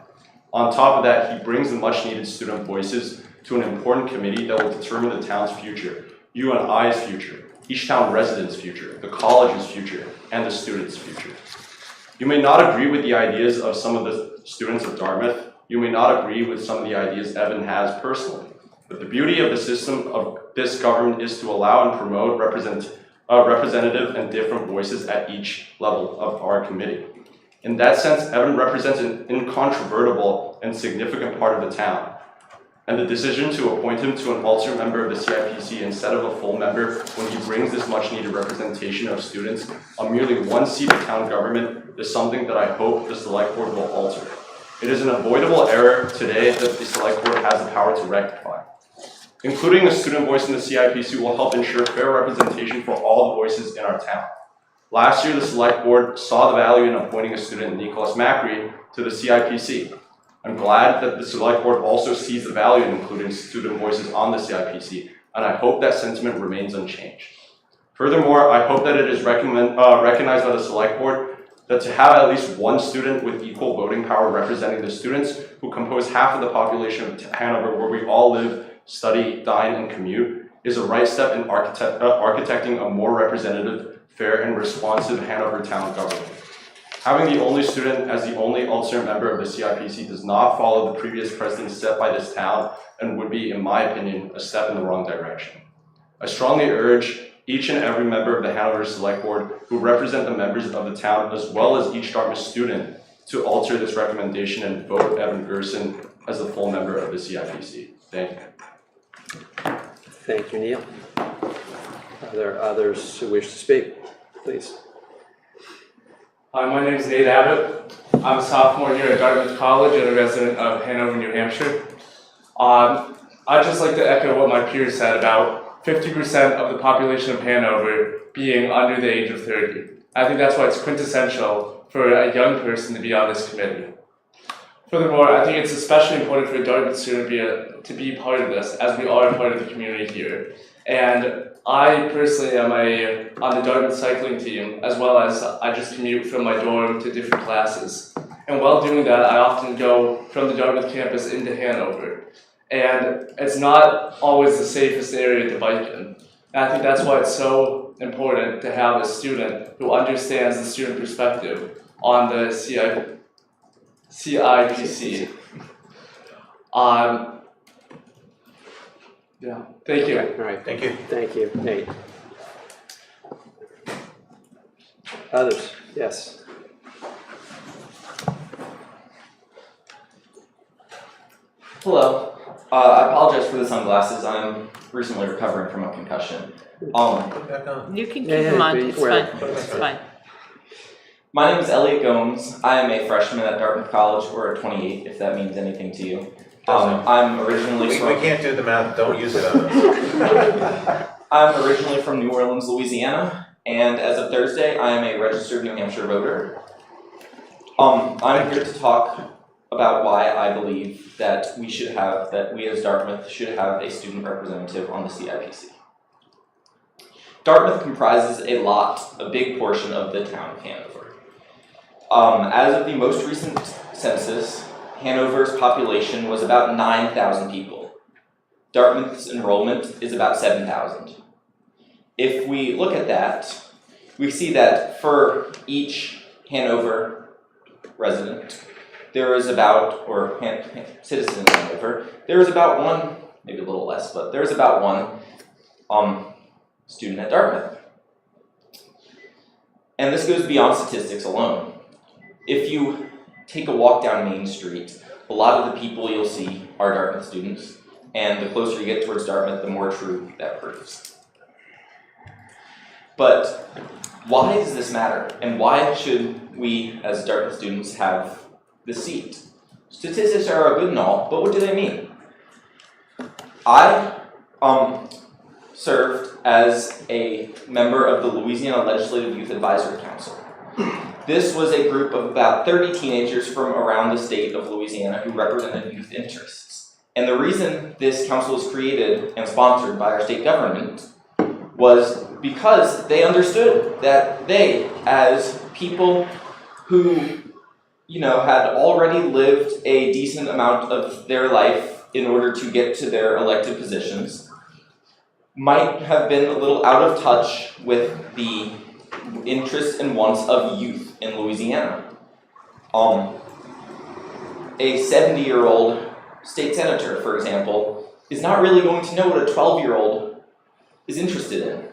On top of that, he brings the much needed student voices to an important committee that will determine the town's future, you and I's future, each town resident's future, the college's future, and the students' future. You may not agree with the ideas of some of the students of Dartmouth. You may not agree with some of the ideas Evan has personally. But the beauty of the system of this government is to allow and promote representative and different voices at each level of our committee. In that sense, Evan represents an incontrovertible and significant part of the town. And the decision to appoint him to an alternate member of the CIPC instead of a full member when he brings this much needed representation of students on merely one seat of town government is something that I hope the Select Board will alter. It is an avoidable error today that the Select Board has the power to rectify. Including a student voice in the CIPC will help ensure fair representation for all the voices in our town. Last year, the Select Board saw the value in appointing a student, Nicholas Macri, to the CIPC. I'm glad that the Select Board also sees the value in including student voices on the CIPC, and I hope that sentiment remains unchanged. Furthermore, I hope that it is recognized by the Select Board that to have at least one student with equal voting power representing the students who compose half of the population of Hanover, where we all live, study, dine, and commute, is a right step in architecting a more representative, fair, and responsive Hanover town government. Having the only student as the only alternate member of the CIPC does not follow the previous precedent set by this town and would be, in my opinion, a step in the wrong direction. I strongly urge each and every member of the Hanover Select Board who represent the members of the town, as well as each Dartmouth student, to alter this recommendation and vote Evan Gerson as a full member of the CIPC. Thank you. Thank you, Neil. Are there others who wish to speak? Please. Hi, my name is Nate Abbott. I'm a sophomore here at Dartmouth College and a resident of Hanover, New Hampshire. I'd just like to echo what my peers said about 50% of the population of Hanover being under the age of 30. I think that's why it's quintessential for a young person to be on this committee. Furthermore, I think it's especially important for a Dartmouth student to be part of this, as we are part of the community here. And I personally am on the Dartmouth cycling team, as well as I just commute from my dorm to different classes. And while doing that, I often go from the Dartmouth campus into Hanover. And it's not always the safest area to bike in. And I think that's why it's so important to have a student who understands the student perspective on the CIPC. Yeah, thank you. Okay, all right. Thank you. Thank you, Nate. Others? Yes. Hello. I apologize for the sunglasses. I'm recently recovering from a concussion. Put it back on. You can keep Yeah, them on, yeah, it's well, fine, it's fine. My name is Elliot Gomes. I am a freshman at Dartmouth College, or a 28, if that means anything to you. I'm originally We from... can't do the math, don't use it on us. I'm originally from New Orleans, Louisiana, and as of Thursday, I am a registered New Hampshire voter. I'm here to talk about why I believe that we as Dartmouth should have a student representative on the CIPC. Dartmouth comprises a big portion of the town of Hanover. As of the most recent census, Hanover's population was about 9,000 people. Dartmouth's enrollment is about 7,000. If we look at that, we see that for each Hanover resident, there is about, or citizen in Hanover, there is about one, maybe a little less, but there is about one student at Dartmouth. And this goes beyond statistics alone. If you take a walk down Main Street, a lot of the people you'll see are Dartmouth students, and the closer you get towards Dartmouth, the more true that proves. But why does this matter, and why should we as Dartmouth students have the seat? Statistics are good and all, but what do they mean? I served as a member of the Louisiana Legislative Youth Advisory Council. This was a group of about 30 teenagers from around the state of Louisiana who represented youth interests. And the reason this council was created and sponsored by our state government was because they understood that they, as people who, had already lived a decent amount of their life in order to get to their elected positions might have been a little out of touch with the interests and wants of youth in Louisiana. A 70-year-old state senator, for example, is not really going to know what a 12-year-old is interested in.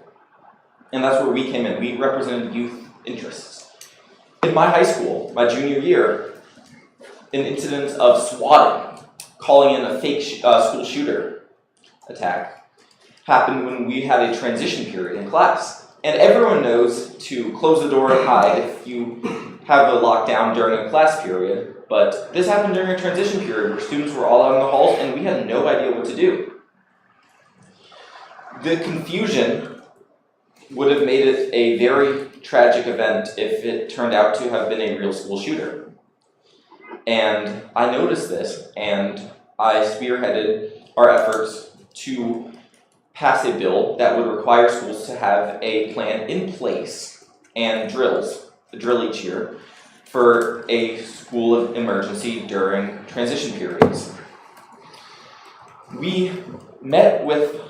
And that's where we came in. We represented youth interests. In my high school, my junior year, an incident of swatting, calling in a fake school shooter attack, happened when we had a transition period in class. And everyone knows to close the door and hide if you have a lockdown during a class period, but this happened during a transition period where students were all out in the halls and we had no idea what to do. The confusion would have made it a very tragic event if it turned out to have been a real school shooter. And I noticed this, and I spearheaded our efforts to pass a bill that would require schools to have a plan in place and drills, a drill each year, for a school of emergency during transition periods. We met with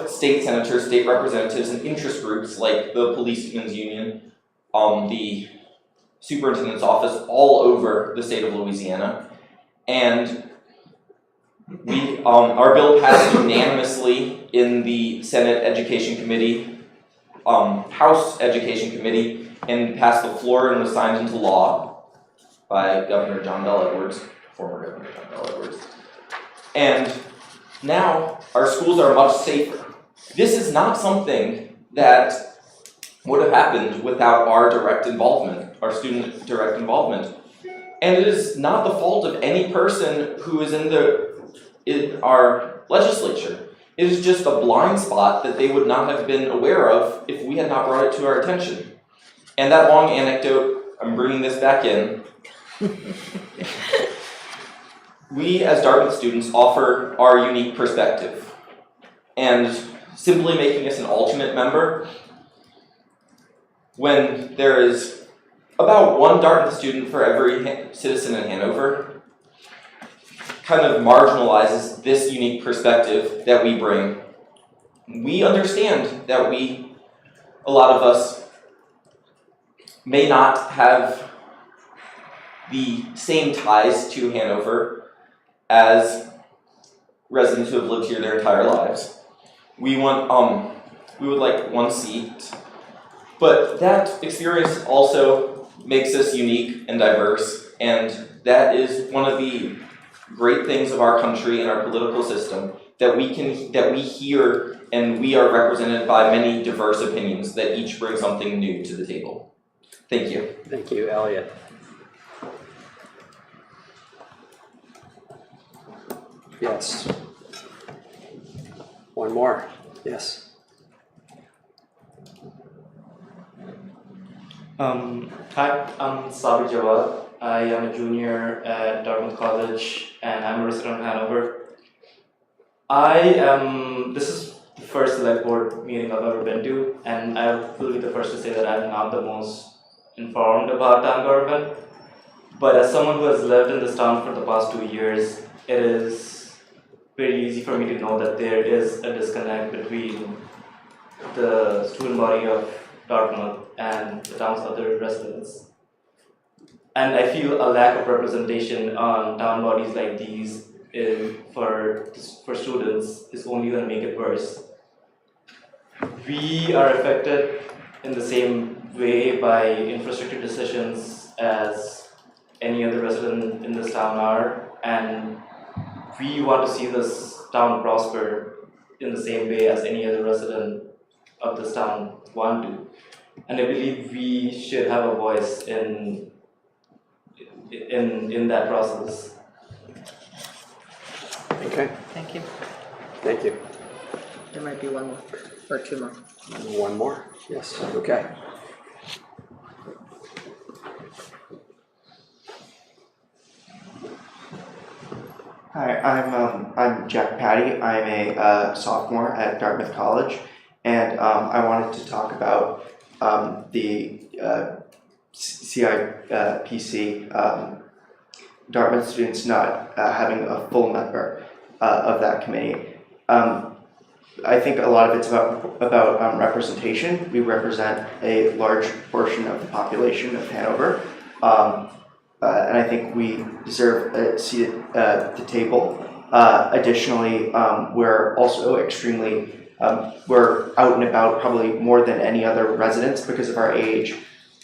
state senators, state representatives, and interest groups like the Policemen's Union, the Superintendent's Office, all over the state of Louisiana, and our bill passed unanimously in the Senate Education Committee, House Education Committee, and passed the floor and was signed into law by Governor John Bell Edwards, former Governor John Bell Edwards. And now our schools are much safer. This is not something that would have happened without our direct involvement, our student direct involvement. And it is not the fault of any person who is in our legislature. It is just a blind spot that they would not have been aware of if we had not brought it to our attention. And that long anecdote, I'm bringing this back in. We as Dartmouth students offer our unique perspective. And simply making us an alternate member, when there is about one Dartmouth student for every citizen in Hanover, kind of marginalizes this unique perspective that we bring. We understand that a lot of us, may not have the same ties to Hanover as residents who have lived here their entire lives. We would like one seat, but that experience also makes us unique and diverse, and that is one of the great things of our country and our political system, that we hear and we are represented by many diverse opinions that each bring something new to the table. Thank you. Thank you, Elliot. Yes. One more. Yes. Hi, I'm Sabir Jawad. I am a junior at Dartmouth College and I'm a resident of Hanover. This is the first select board meeting I've ever been to, and I will be the first to say that I'm not the most informed about town government. But as someone who has lived in this town for the past 2 years, it is very easy for me to know that there is a disconnect between the student body of Dartmouth and the town's other residents. And I feel a lack of representation on town bodies like these for students is only going to make it worse. We are affected in the same way by infrastructure decisions as any other resident in this town are, and we want to see this town prosper in the same way as any other resident of this town want to. And I believe we should have a voice in that process. Okay. Thank you. Thank you. There might be one more, or two more. One more. Yes. Okay. Hi, I'm Jack Patty. I'm a sophomore at Dartmouth College, and I wanted to talk about the CIPC. Dartmouth students not having a full member of that committee. I think a lot of it's about representation. We represent a large portion of the population of Hanover, and I think we deserve a seat at the table. Additionally, we're also extremely we're out and about probably more than any other residents because of our age,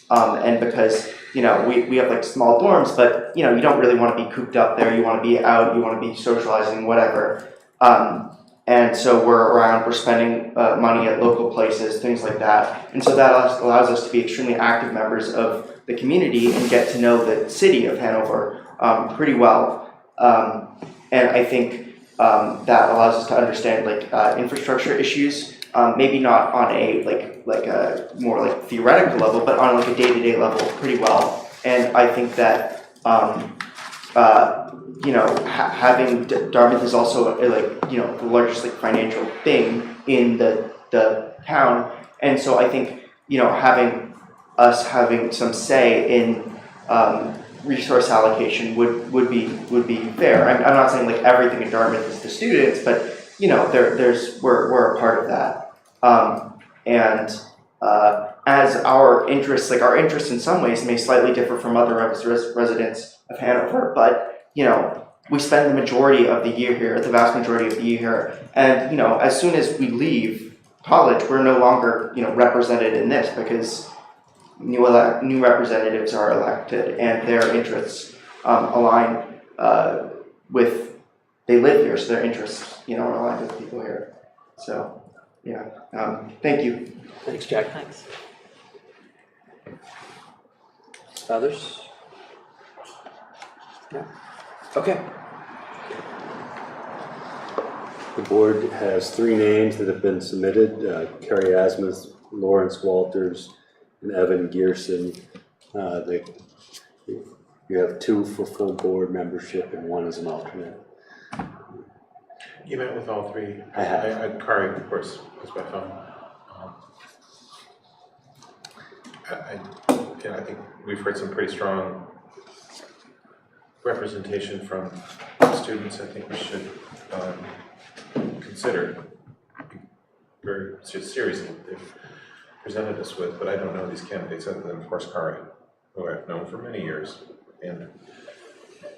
and because we have like small dorms, but you don't really want to be cooped up there. You want to be out, you want to be socializing, whatever. And so we're around, we're spending money at local places, things like that. And so that allows us to be extremely active members of the community and get to know the city of Hanover pretty well. And I think that allows us to understand infrastructure issues, maybe not on a a more theoretical level, but on a day-to-day level pretty well. And I think that having Dartmouth is also the largest financial thing in the town, and so I think having some say in resource allocation would be fair. I'm not saying everything in Dartmouth is the students, but we're a part of that. As our interests in some ways may slightly differ from other residents of Hanover, but we spend the majority of the year here, the vast majority of the year here, and as soon as we leave college, we're no longer represented in this because new representatives are elected and their interests align with, they live here, so their interests are aligned with people here. So thank you. Thanks, Jack. Thanks. Others? Yeah. Okay. The board has 3 names that have been submitted, Carrie Asmuth, Lawrence Walters, and Evan Gearson. You have 2 for full board membership and 1 as an alternate. You met with all 3? I have. Kari, of course, was by phone. I think we've heard some pretty strong representation from students. I think we should consider very seriously what they've presented us with, but I don't know these candidates other than, of course, Kari, who I've known for many years and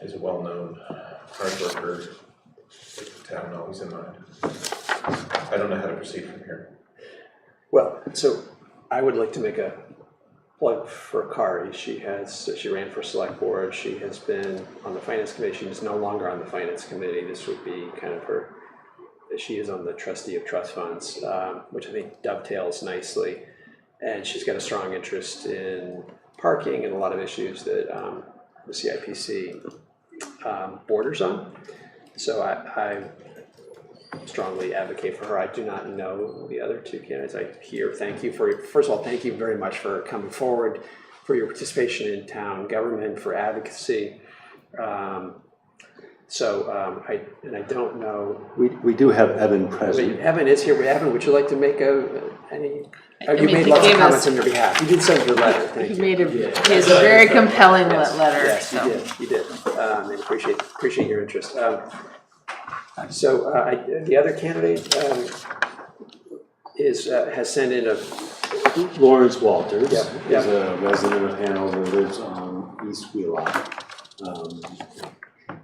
is a well-known hard worker with the town always in mind. I don't know how to proceed from here. Well, so I would like to make a plug for Kari. She ran for select board. She has been on the finance committee. She is no longer on the finance committee. This would be kind of her, she is on the trustee of trust funds, which I think dovetails nicely. And she's got a strong interest in parking and a lot of issues that the CIPC borders on. So I strongly advocate for her. I do not know the other 2 candidates. Thank you first of all, thank you very much for coming forward, for your participation in town government, for advocacy. I don't know. We do have Evan present. Evan is here. Evan, would you like to make any? You made he lots of gave comments us- on your behalf. You did send your letter. Thank He you. made Yeah. he has a very compelling Yes. letter. Yes, So. you did. And appreciate your interest. The other candidate has sent in a. Lawrence Walters Yeah. is a resident of Hanover, lives on East Wheelock.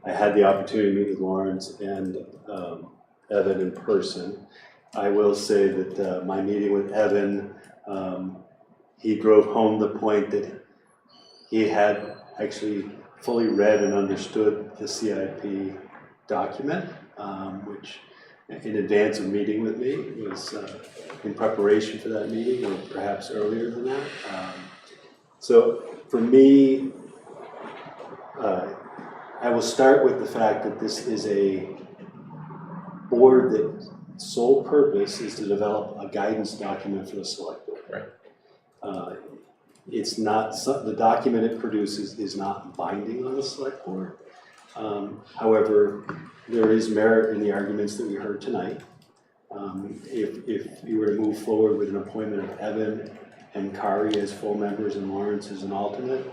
I had the opportunity to meet with Lawrence and Evan in person. I will say that my meeting with Evan, he drove home the point that he had actually fully read and understood the CIP document, which in advance of meeting with me was in preparation for that meeting, or perhaps earlier than that. So for me, I will start with the fact that this is a board that sole purpose is to develop a guidance document for the select board. Right. It's not, the document it produces is not binding on the select board. However, there is merit in the arguments that we heard tonight. If you were to move forward with an appointment of Evan and Kari as full members and Lawrence as an alternate,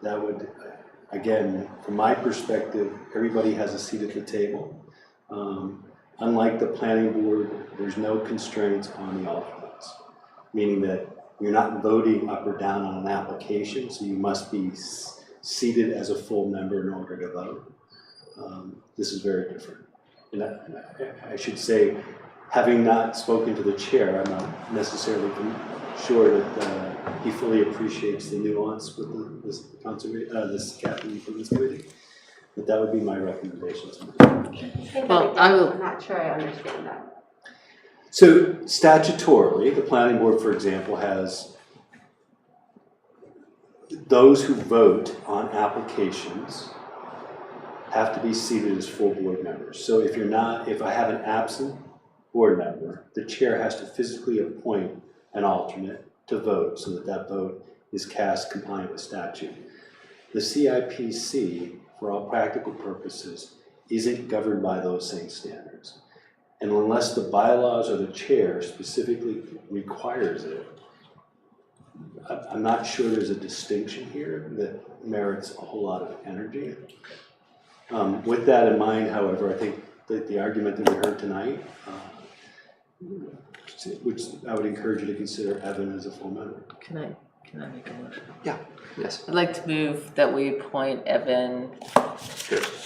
that would again, from my perspective, everybody has a seat at the table. Unlike the planning board, there's no constraints on the alternates, meaning that you're not voting up or down on an application, so you must be seated as a full member in order to vote. This is very different. And I should say, having not spoken to the chair, I'm not necessarily sure that he fully appreciates the nuance with this capital improvements committee. But that would be my recommendation to him. Well, I will. I'm not sure I understand that. So statutorily, the planning board, for example, has those who vote on applications have to be seated as full board members. So if I have an absent board member, the chair has to physically appoint an alternate to vote so that that vote is cast compliant with statute. The CIPC, for all practical purposes, isn't governed by those same standards. And unless the bylaws or the chair specifically requires it, I'm not sure there's a distinction here that merits a whole lot of energy. With that in mind, however, I think that the argument that we heard tonight, which I would encourage you to consider Evan as a full member. Can I make a motion? Yeah, yes. I'd like to move that we appoint Evan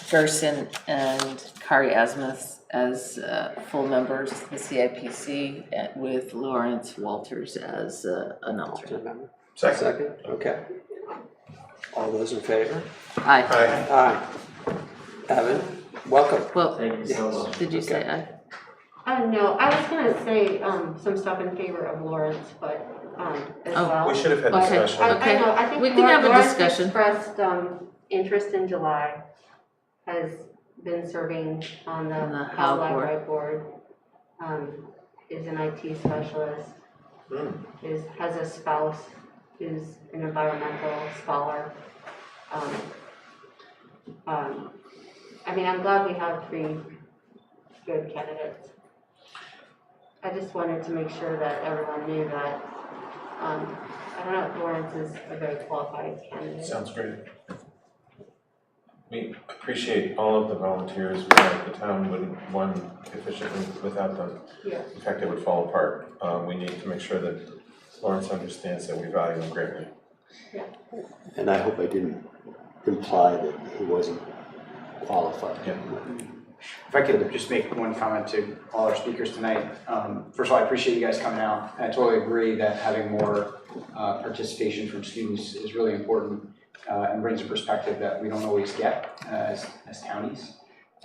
Gerson and Kari Asmuth as full members of the CIPC with Lawrence Walters as an alternate member. Second, okay. All those in favor? Aye. Aye. Evan, welcome. Well, Thank you so much. did you say aye? No, I was gonna say, some stuff in favor of Lawrence, but, as well. We should have had Okay. discussion. I know, I think We can have a Lawrence discussion. expressed, interest in July, has been serving on the On the Howe Howe Library Board, is an IT specialist, has a spouse who's an environmental scholar. I mean, I'm glad we have 3 good candidates. I just wanted to make sure that everyone knew that, I don't know, Lawrence is a very qualified candidate. Sounds great. We appreciate all of the volunteers. The town wouldn't run efficiently without them. Yeah. In fact, it would fall apart. We need to make sure that Lawrence understands that we value him greatly. Yeah. And I hope I didn't imply that he wasn't qualified. Yeah. If I could just make one comment to all our speakers tonight. First of all, I appreciate you guys coming out. I totally agree that having more participation from students is really important and brings a perspective that we don't always get as counties.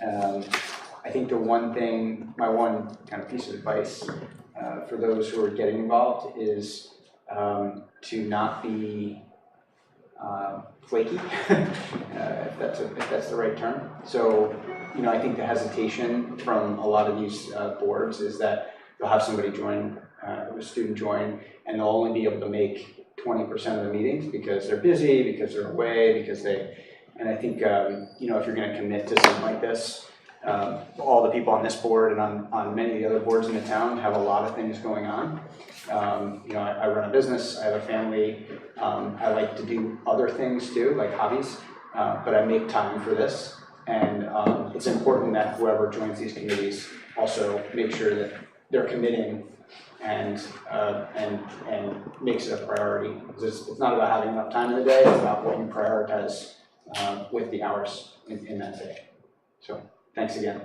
I think my one kind of piece of advice for those who are getting involved is to not be flaky, if that's the right term. So, I think the hesitation from a lot of these boards is that they'll have somebody join, a student join, and they'll only be able to make 20% of the meetings because they're busy, because they're away, and I think, if you're going to commit to something like this, all the people on this board and on many of the other boards in the town have a lot of things going on. I run a business, I have a family, I like to do other things too, like hobbies, but I make time for this. And it's important that whoever joins these committees also make sure that they're committing and makes it a priority. Because it's not about having enough time in the day, it's about what you prioritize with the hours in that day. So thanks again.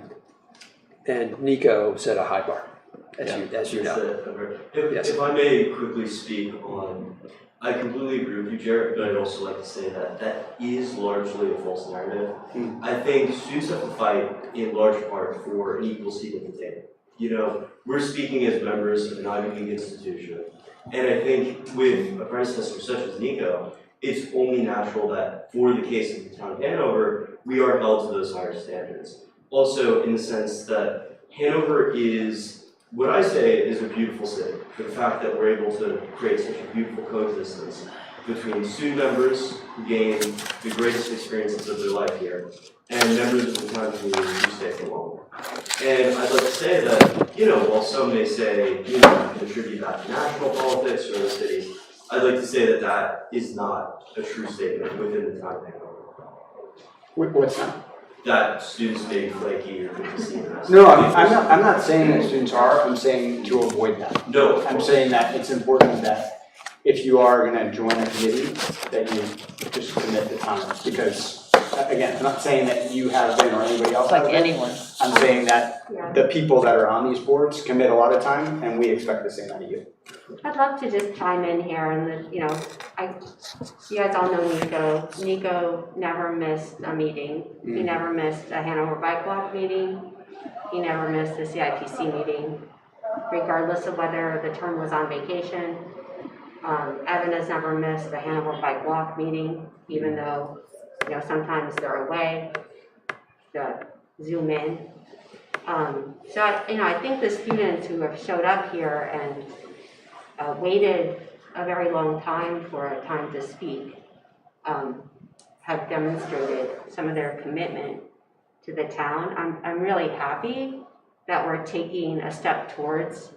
And Nico set a high bar, as you know. If I may quickly speak on, I completely agree with you, Jarrett, but I'd also like to say that that is largely a false narrative. I think students have to fight in large part for an equal seat at the table. We're speaking as members of an Ivy League institution, and I think with a predecessor such as Nico, it's only natural that for the case of the town of Hanover, we are held to those higher standards. Also, in the sense that Hanover is, what I say is a beautiful city, for the fact that we're able to create such a beautiful coexistence between student members who gain the greatest experiences of their life here, and members of the town community who stay for longer. And I'd like to say that, while some may say, you can attribute that to national politics or other cities, I'd like to say that that is not a true statement within the town of Hanover. What's that? That students being flaky or consistent. No, I'm not saying that students are, I'm saying to avoid that. No. I'm saying that it's important that if you are gonna join a committee, that you just commit the time. Because, again, I'm not saying that you have been or anybody else has Like been. anyone. I'm saying that the people that are on these boards commit a lot of time, and we expect the same out of you. I'd love to just chime in here and, you guys all know Nico. Nico never missed a meeting. He never missed a Hanover Bike Walk meeting. He never missed a CIPC meeting, regardless of whether the term was on vacation. Evan has never missed a Hanover Bike Walk meeting, even though, sometimes they're away, to Zoom in. So I think the students who have showed up here and waited a very long time for a time to speak have demonstrated some of their commitment to the town. I'm really happy that we're taking a step towards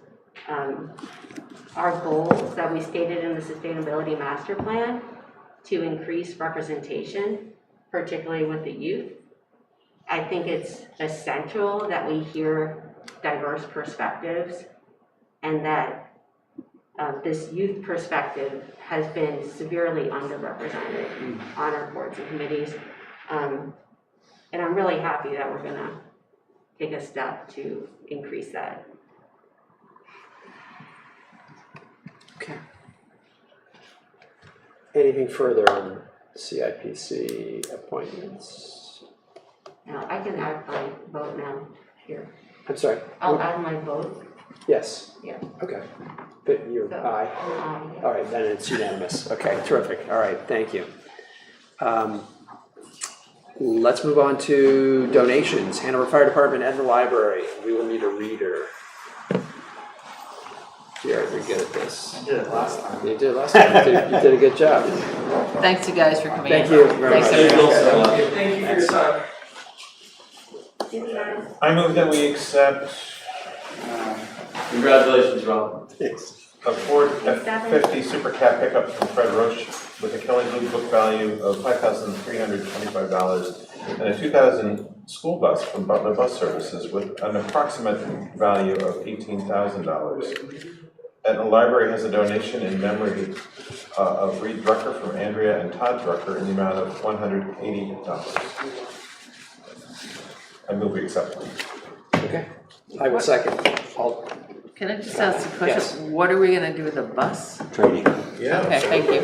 our goals that we stated in the Sustainability Master Plan to increase representation, particularly with the youth. I think it's essential that we hear diverse perspectives and that this youth perspective has been severely underrepresented on our boards and committees. And I'm really happy that we're gonna take a step to increase that. Okay. Anything further on CIPC appointments? Now, I can add my vote now here. I'm sorry? I'll add my vote. Yes. Yeah. Okay. But you're aye? Aye. All right, then it's unanimous. Okay, terrific. All right, thank you. Let's move on to donations. Hanover Fire Department and the library. We will need a reader. You're good at this. I did it last time. You did last time. You did a good job. Thanks you guys for coming in. Thank you very much. Thanks everyone. Thank you for your time. I move that we accept Congratulations, Rob. Thanks. a Ford F-50 Super Cab pickup from Fred Roche with a Kelly Blue book value of $5,325 and a 2000 school bus from Butler Bus Services with an approximate value of $18,000. And the library has a donation in memory of Reed Drucker from Andrea and Todd Drucker in the amount of $180. I move we accept them. Okay. I will second. Can I just ask a question? Yes. What are we gonna do with the bus? Training. Yeah. Okay, thank you.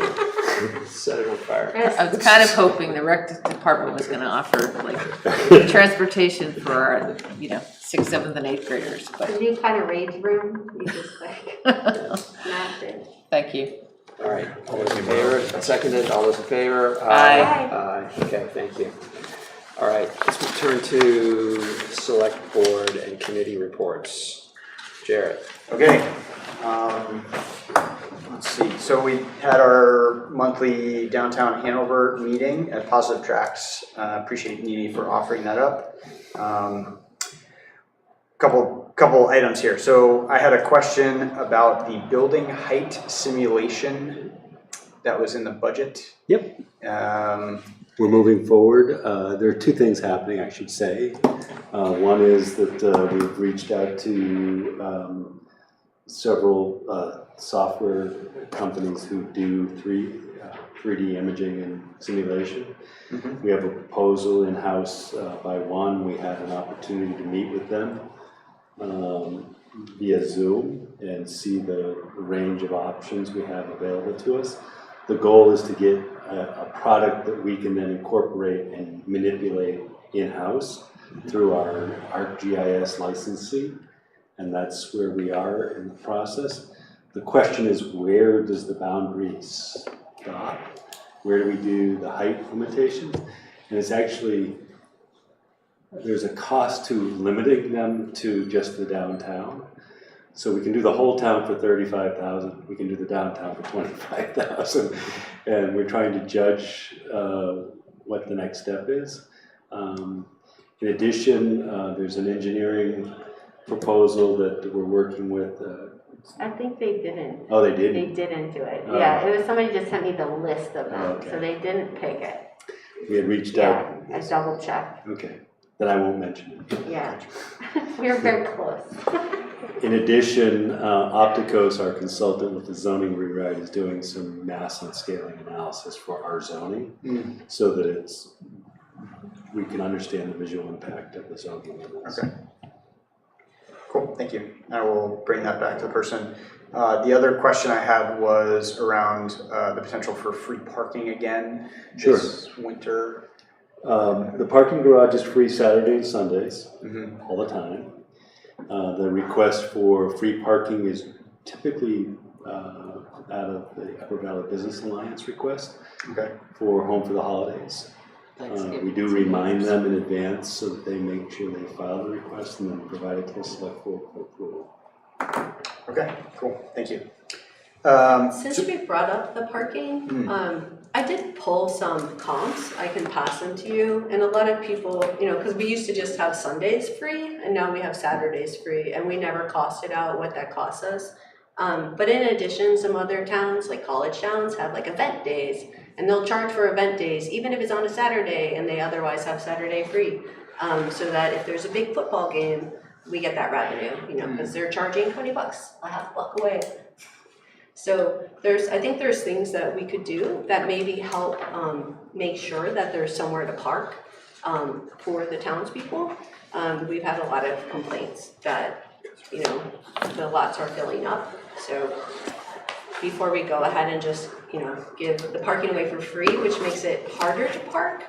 Set it on fire. I was kind of hoping the rec department was gonna offer like transportation for our, 6th, 7th, and 8th graders, but. The new kind of rage room, you just smash it. Thank you. All right, all those in favor, seconded, all those in favor? Aye. Aye, okay, thank you. All right, let's return to select board and committee reports. Jarrett. Okay, let's see, so we had our monthly downtown Hanover meeting at Positive Tracks. Appreciate Needy for offering that up. Couple items here. So I had a question about the building height simulation that was in the budget. Yep. We're moving forward. There are two things happening, I should say. One is that we've reached out to several software companies who do 3D imaging and simulation. Mm-hmm. We have a proposal in-house by one. We had an opportunity to meet with them via Zoom and see the range of options we have available to us. The goal is to get a product that we can then incorporate and manipulate in-house through our ArcGIS licensing, and that's where we are in the process. The question is, where does the boundary stop? Where do we do the height limitations? And it's actually, there's a cost to limiting them to just the downtown. So we can do the whole town for $35,000. We can do the downtown for $25,000, and we're trying to judge what the next step is. In addition, there's an engineering proposal that we're working with. I think they didn't. Oh, they didn't? They didn't do it. Oh. Yeah, it was somebody just sent me the list of them, Okay. so they didn't pick it. We had reached out. Yeah, I double checked, Okay, then I won't mention it. yeah. We were very close. In addition, Opticos, our consultant with the zoning rewrite, is doing some mass and scaling analysis for our zoning, so that we can understand the visual impact of the zoning. Okay. Cool, thank you. I will bring that back to the person. The other question I had was around the potential for free parking again this winter. The parking garage is free Saturday and Sundays, all the time. The request for free parking is typically out of the Upper Valley Business Alliance request for Home for the Holidays. We do remind them in advance so that they make sure they file the request and then provide it to the select board for approval. Okay, cool, thank you. Since we brought up the parking, I did pull some comps. I can pass them to you. And a lot of people, you know, because we used to just have Sundays free and now we have Saturdays free and we never costed out what that costs us. But in addition, some other towns, like college towns, have like event days and they'll charge for event days, even if it's on a Saturday and they otherwise have Saturday free. So that if there's a big football game, we get that revenue, you know, because they're charging $20 a half block away. So I think there's things that we could do that maybe help make sure that there's somewhere to park for the townspeople. We've had a lot of complaints that, you know, the lots are filling up. So before we go ahead and just, you know, give the parking away for free, which makes it harder to park,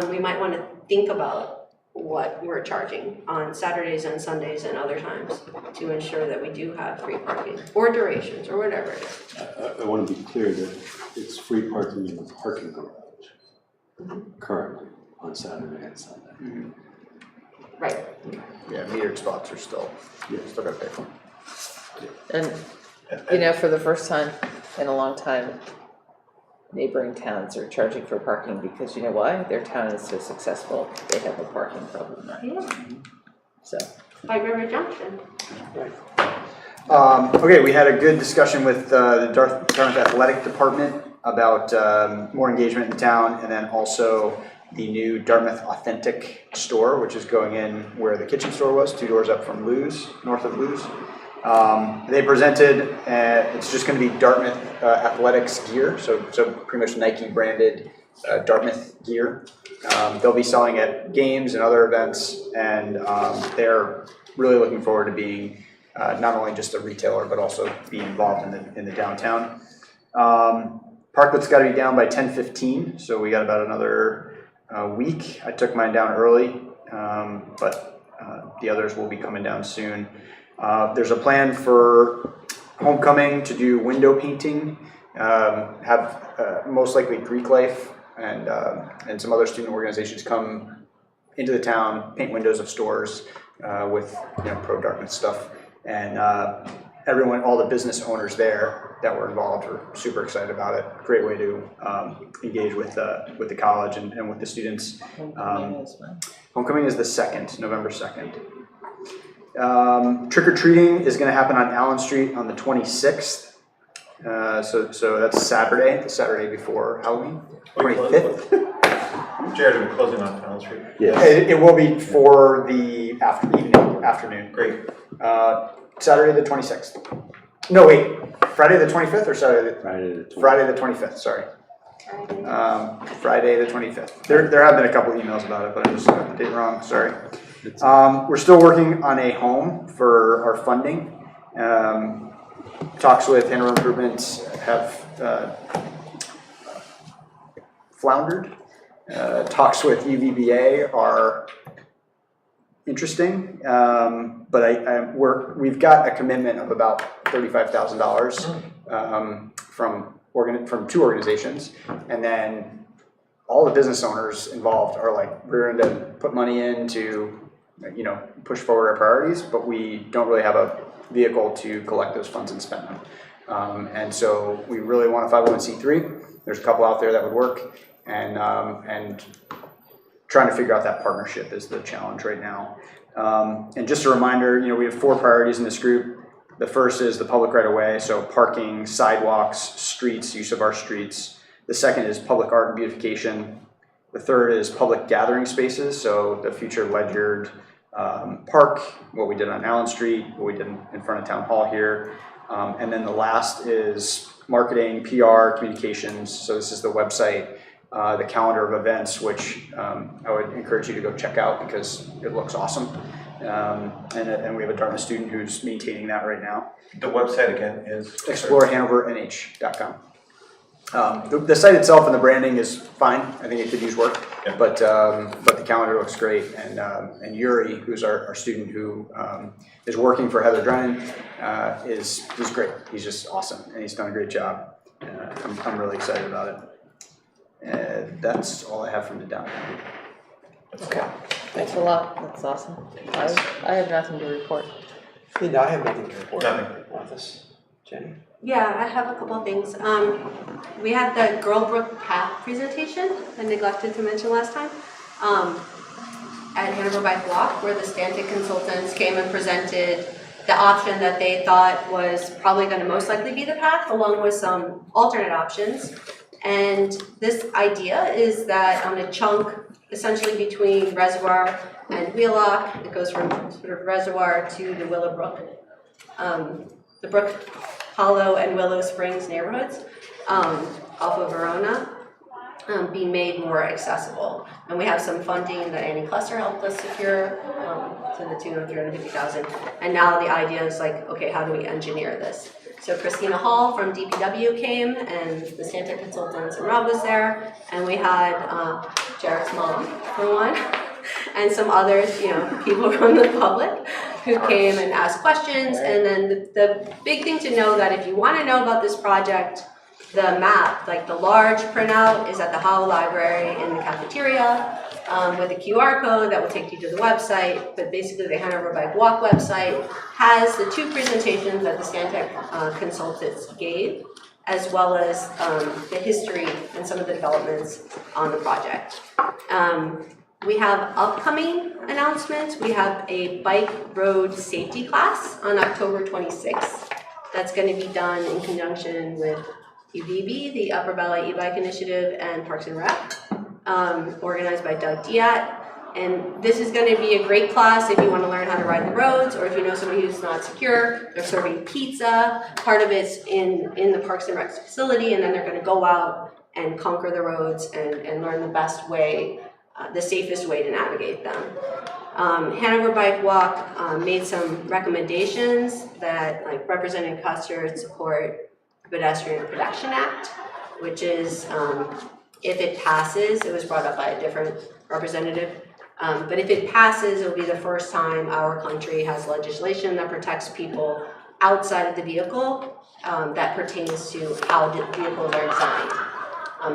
we might want to think about what we're charging on Saturdays and Sundays and other times to ensure that we do have free parking or durations or whatever it is. I want to be clear that it's free parking in the parking garage currently on Saturday and Sunday. Right. Yeah, metered spots are still got to pay for. And, you know, for the first time in a long time, neighboring towns are charging for parking because you know why? Their town is so successful, they have a parking problem now. Yeah. So. White River Junction. Okay, we had a good discussion with the Dartmouth Athletic Department about more engagement in town, and then also the new Dartmouth Authentic store, which is going in where the kitchen store was, 2 doors up from Lou's, north of Lou's. They presented, it's just going to be Dartmouth athletics gear, so pretty much Nike branded Dartmouth gear. They'll be selling at games and other events, and they're really looking forward to being not only just a retailer, but also be involved in the downtown. Parklet's got to be down by 10:15, so we got about another week. I took mine down early, but the others will be coming down soon. There's a plan for homecoming to do window painting, have most likely Greek Life and some other student organizations come into the town, paint windows of stores with pro Dartmouth stuff, and everyone, all the business owners there that were involved were super excited about it. Great way to engage with the college and with the students. Homecoming is the 2nd, November 2nd. Trick-or-treating is going to happen on Allen Street on the 26th. So that's Saturday, the Saturday before Halloween, 25th. Jared, are we closing on Allen Street? Yeah. It will be for the afternoon. Great. Saturday the 26th. No, wait. Friday the 25th or Saturday? Friday the 25th, sorry. Friday the 25th. There have been a couple emails about it, but I just got the date wrong, sorry. We're still working on a home for our funding. Talks with Hanover Improvements have floundered. Talks with UVBA are interesting, but we've got a commitment of about $35,000 from 2 organizations, and then all the business owners involved are like, we're going to put money in to push forward our priorities, but we don't really have a vehicle to collect those funds and spend them. And so we really want a 501c3. There's a couple out there that would work, and trying to figure out that partnership is the challenge right now. And just a reminder, we have 4 priorities in this group. The first is the public right of way, so parking, sidewalks, streets, use of our streets. The second is public art and beautification. The third is public gathering spaces, so the future Ledyard Park, what we did on Allen Street, what we did in front of Town Hall here. And then the last is marketing, PR, communications. So this is the website, the calendar of events, which I would encourage you to go check out because it looks awesome. And we have a Dartmouth student who's maintaining that right now. The website again is? ExploreHanoverNH.com. The site itself and the branding is fine. I think it could use work, yeah. but the calendar looks great. And Yuri, who's our student who is working for Heather Drennan, is great. He's just awesome, and he's done a great job. I'm really excited about it. That's all I have from the down. Okay, thanks a lot, that's awesome. I have nothing to report. Linda, I have nothing to report. Nothing. On this. Jenny? Yeah, I have a couple of things. We had the Girlbrook Path presentation I neglected to mention last time at Hanover Bike Walk, where the Stantec consultants came and presented the option that they thought was probably going to most likely be the path, along with some alternate options. And this idea is that on a chunk essentially between Reservoir and Wheelock, it goes from sort of Reservoir to the Willowbrook, the Brook Hollow and Willow Springs neighborhoods off of Verona, be made more accessible. And we have some funding that Annie Cluster helped us secure to the tune of $350,000. And now the idea is like, okay, how do we engineer this? So Christina Hall from DPW came, and the Stantec consultants, and Rob was there, and we had Jarek's mom for one, and some others, people from the public who came and asked questions. And then the big thing to know that if you want to know about this project, the map, like the large printout, is at the Howell Library in the cafeteria with a QR code that will take you to the website. But basically the Hanover Bike Walk website has the two presentations that the Stantec consultants gave, as well as the history and some of the developments on the project. We have upcoming announcements. We have a bike road safety class on October 26th. That's going to be done in conjunction with UVB, the Upper Valley E-Bike Initiative, and Parks and Rec, organized by Doug Diat. And this is going to be a great class if you want to learn how to ride the roads, or if you know somebody who's not secure. They're serving pizza. Part of it's in the Parks and Rec facility, and then they're going to go out and conquer the roads and learn the best way, the safest way to navigate them. Hanover Bike Walk made some recommendations that, like, Representative Custer support the Pedestrian Protection Act, which is, if it passes, it was brought up by a different representative, but if it passes, it'll be the first time our country has legislation that protects people outside of the vehicle that pertains to how the vehicles are designed.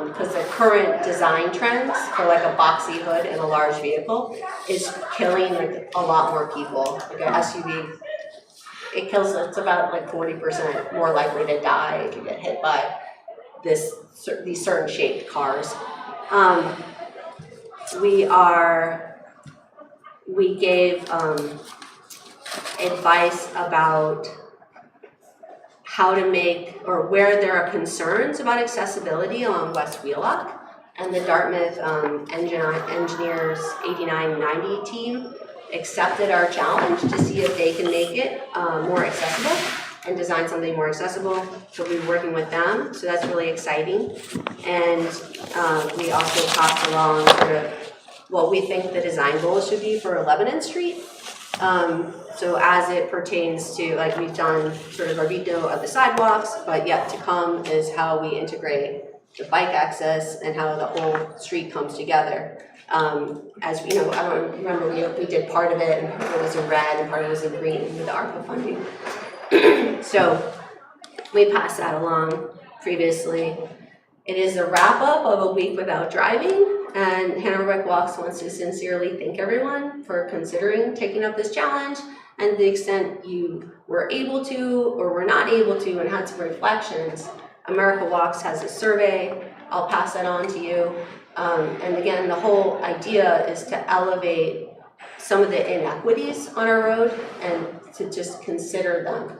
Because the current design trends for like a boxy hood in a large vehicle is killing like a lot more people. Like an SUV, it's about like 40% more likely to die if you get hit by these certain shaped cars. We gave advice about how to make, or where there are concerns about accessibility along West Wheelock, and the Dartmouth Engineers 8990 team accepted our challenge to see if they can make it more accessible and design something more accessible. So we'll be working with them, so that's really exciting. And we also passed along sort of what we think the design goals should be for Lebanon Street. So as it pertains to, like, we've done sort of a veto of the sidewalks, but yet to come is how we integrate the bike access and how the whole street comes together. As you know, I don't remember, we did part of it, and part of it was in red and part of it was in green with the ARPA funding. So we passed that along previously. It is a wrap up of a week without driving. And Hanover Bike Walks wants to sincerely thank everyone for considering taking up this challenge, and to the extent you were able to or were not able to and had some reflections. America Walks has a survey. I'll pass that on to you. And again, the whole idea is to elevate some of the inequities on our road and to just consider them.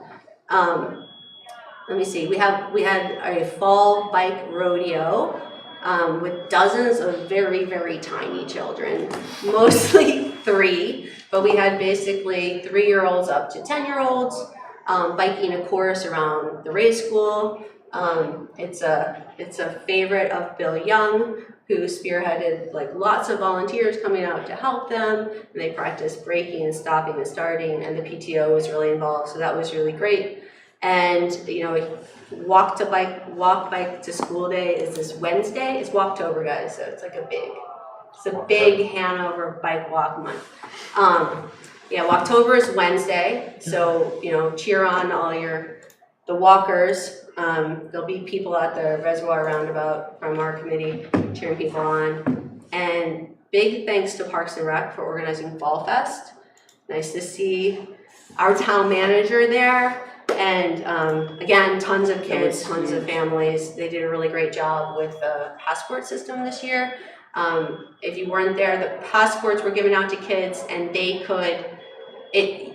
Let me see, we had a fall bike rodeo with dozens of very, very tiny children, mostly 3, but we had basically 3-year-olds up to 10-year-olds biking a course around the race school. It's a favorite of Bill Young, who spearheaded like lots of volunteers coming out to help them. And they practiced braking and stopping and starting, and the PTO was really involved, so that was really great. And you know, walk bike to school day is this Wednesday. It's Walktober, guys, so it's like a big Hanover bike walk month. Yeah, Walktober is Wednesday, so you know, cheer on all the walkers. There'll be people at the Reservoir Roundabout from our committee cheering people on. And big thanks to Parks and Rec for organizing Fall Fest. Nice to see our town manager there. And again, tons of kids, tons of families. They did a really great job with the passport system this year. If you weren't there, the passports were given out to kids, and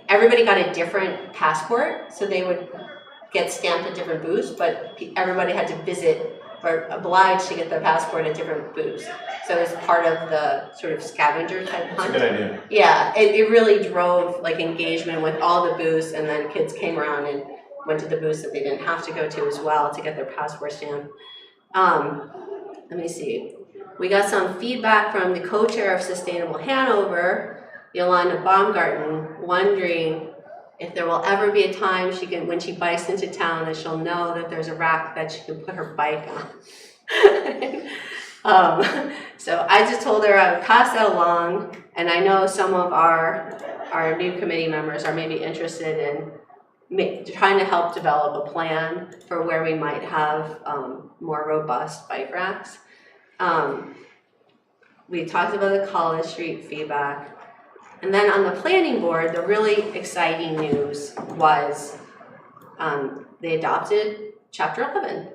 everybody got a different passport, so they would get stamped at different booths, but everybody had to visit or obliged to get their passport at different booths. So it's part of the sort of scavenger type hunt. That's a good idea. Yeah, it really drove like engagement with all the booths, and then kids came around and went to the booths that they didn't have to go to as well to get their passport stamped. Let me see. We got some feedback from the co-chair of Sustainable Hanover, Yolanda Baumgarten, wondering if there will ever be a time when she bikes into town, that she'll know that there's a rack that she can put her bike on. So I just told her I would pass that along, and I know some of our new committee members are maybe interested in trying to help develop a plan for where we might have more robust bike racks. We talked about the College Street feedback. And then on the planning board, the really exciting news was they adopted Chapter 11,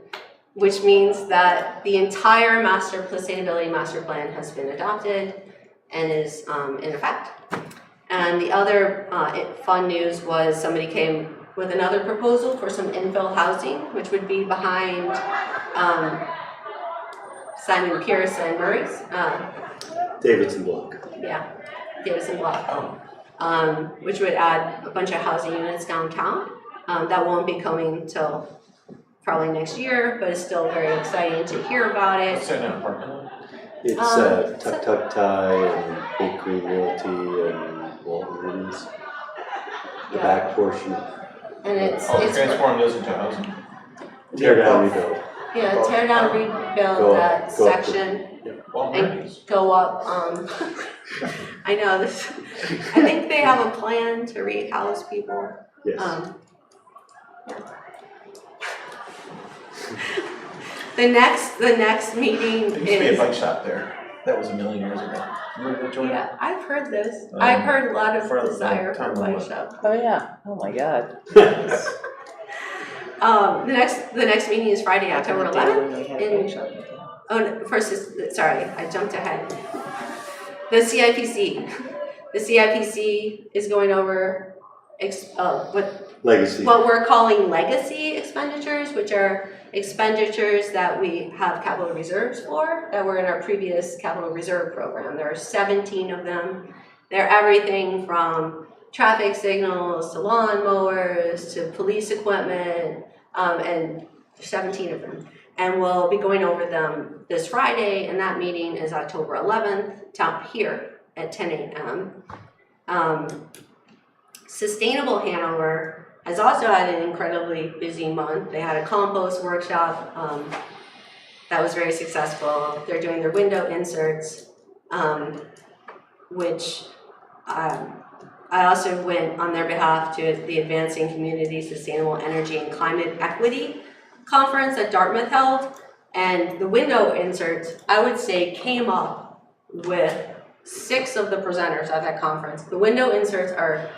which means that the entire sustainability master plan has been adopted and is in effect. And the other fun news was somebody came with another proposal for some infill housing, which would be behind Simon Pierce and Murray's. Davidson Block. Yeah. Davidson Block, which would add a bunch of housing units downtown. That won't be coming till probably next year, but it's still very exciting to hear about it. What's that in a parking lot? It's Tuk Tuk Thai and Bakery Realty and Walton Rooms. The back portion. And it's transform those into housing. Tear down, rebuild. Yeah, tear down, rebuild that section. And go up. I know this. I think they have a plan to rehouse people. Yes. The next meeting There used to be a bike shop there. That was a million years ago. Remember that joint? Yeah, I've heard this. I've heard a lot of desire for a bike shop. Oh, yeah. Oh, my God. The next meeting is Friday, October 11th. Sorry, I jumped ahead. The CIPC. The CIPC is going over what we're calling legacy expenditures, which are expenditures that we have capital reserves for, that were in our previous capital reserve program. There are 17 of them. They're everything from traffic signals to lawn mowers to police equipment, and 17 of them. And we'll be going over them this Friday, and that meeting is October 11th, down here at 10 a.m. Sustainable Hanover has also had an incredibly busy month. They had a compost workshop that was very successful. They're doing their window inserts, which I also went on their behalf to the Advancing Community Sustainable Energy and Climate Equity conference that Dartmouth held, and the window inserts, I would say, came up with 6 of the presenters at that conference. The window inserts are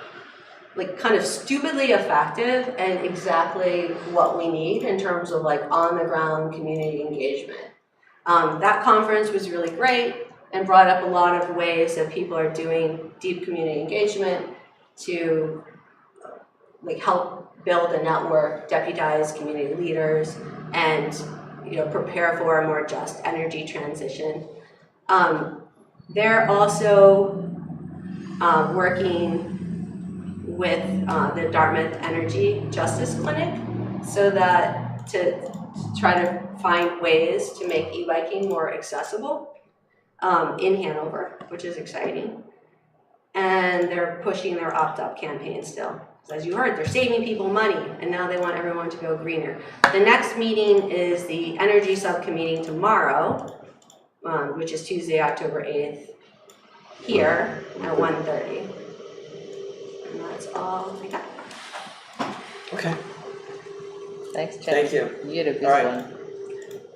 like kind of stupidly effective and exactly what we need in terms of like on the ground community engagement. That conference was really great and brought up a lot of ways that people are doing deep community engagement to like help build a network, deputize community leaders, and prepare for a more just energy transition. They're also working with the Dartmouth Energy Justice Clinic so that to try to find ways to make e-biking more accessible in Hanover, which is exciting. And they're pushing their opt-up campaign still. So as you heard, they're saving people money, and now they want everyone to go greener. The next meeting is the Energy Subcommittee tomorrow, which is Tuesday, October 8th, here at 1:30. And that's all I got. Okay, Thanks, Chad. thank you. You had a busy All right. one.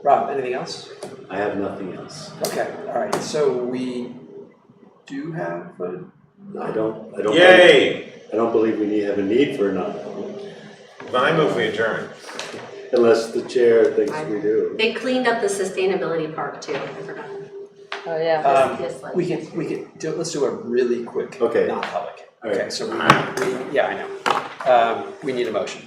Rob, anything else? I have nothing else. Okay, all right, so we do have a I don't Yay! I don't believe we have a need for a non-public, I move we adjourn. unless the chair thinks we do. They cleaned up the sustainability part too, I forgot. Oh, yeah. we can do, let's do a really quick Okay. non-public. All right. Okay, so yeah, I know. We need a motion.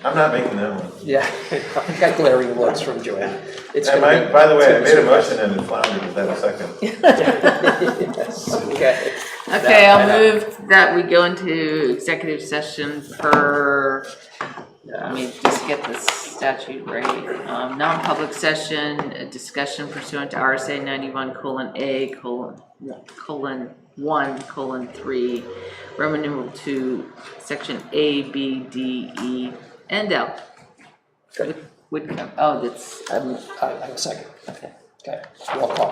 I'm not making that one. Yeah, I got glaring looks from Joanne. It's And gonna be- by the way, I it's made a gonna be motion and it floundered within a second. Yes, okay. Okay, I I'll know. move that we go into executive session per, let me just get the statute right. Non-public session, a discussion pursuant to RSA 91:A:1:3, Roman numeral 2, section A, B, D, E, and L. Would come, oh, that's, I'm a second. okay. Okay, roll call.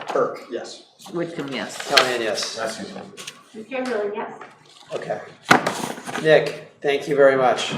Clerk, yes. Whitcomb, yes. Callahan, yes. That's useful. Chamberlain, yes. Okay. Nick, thank you very much.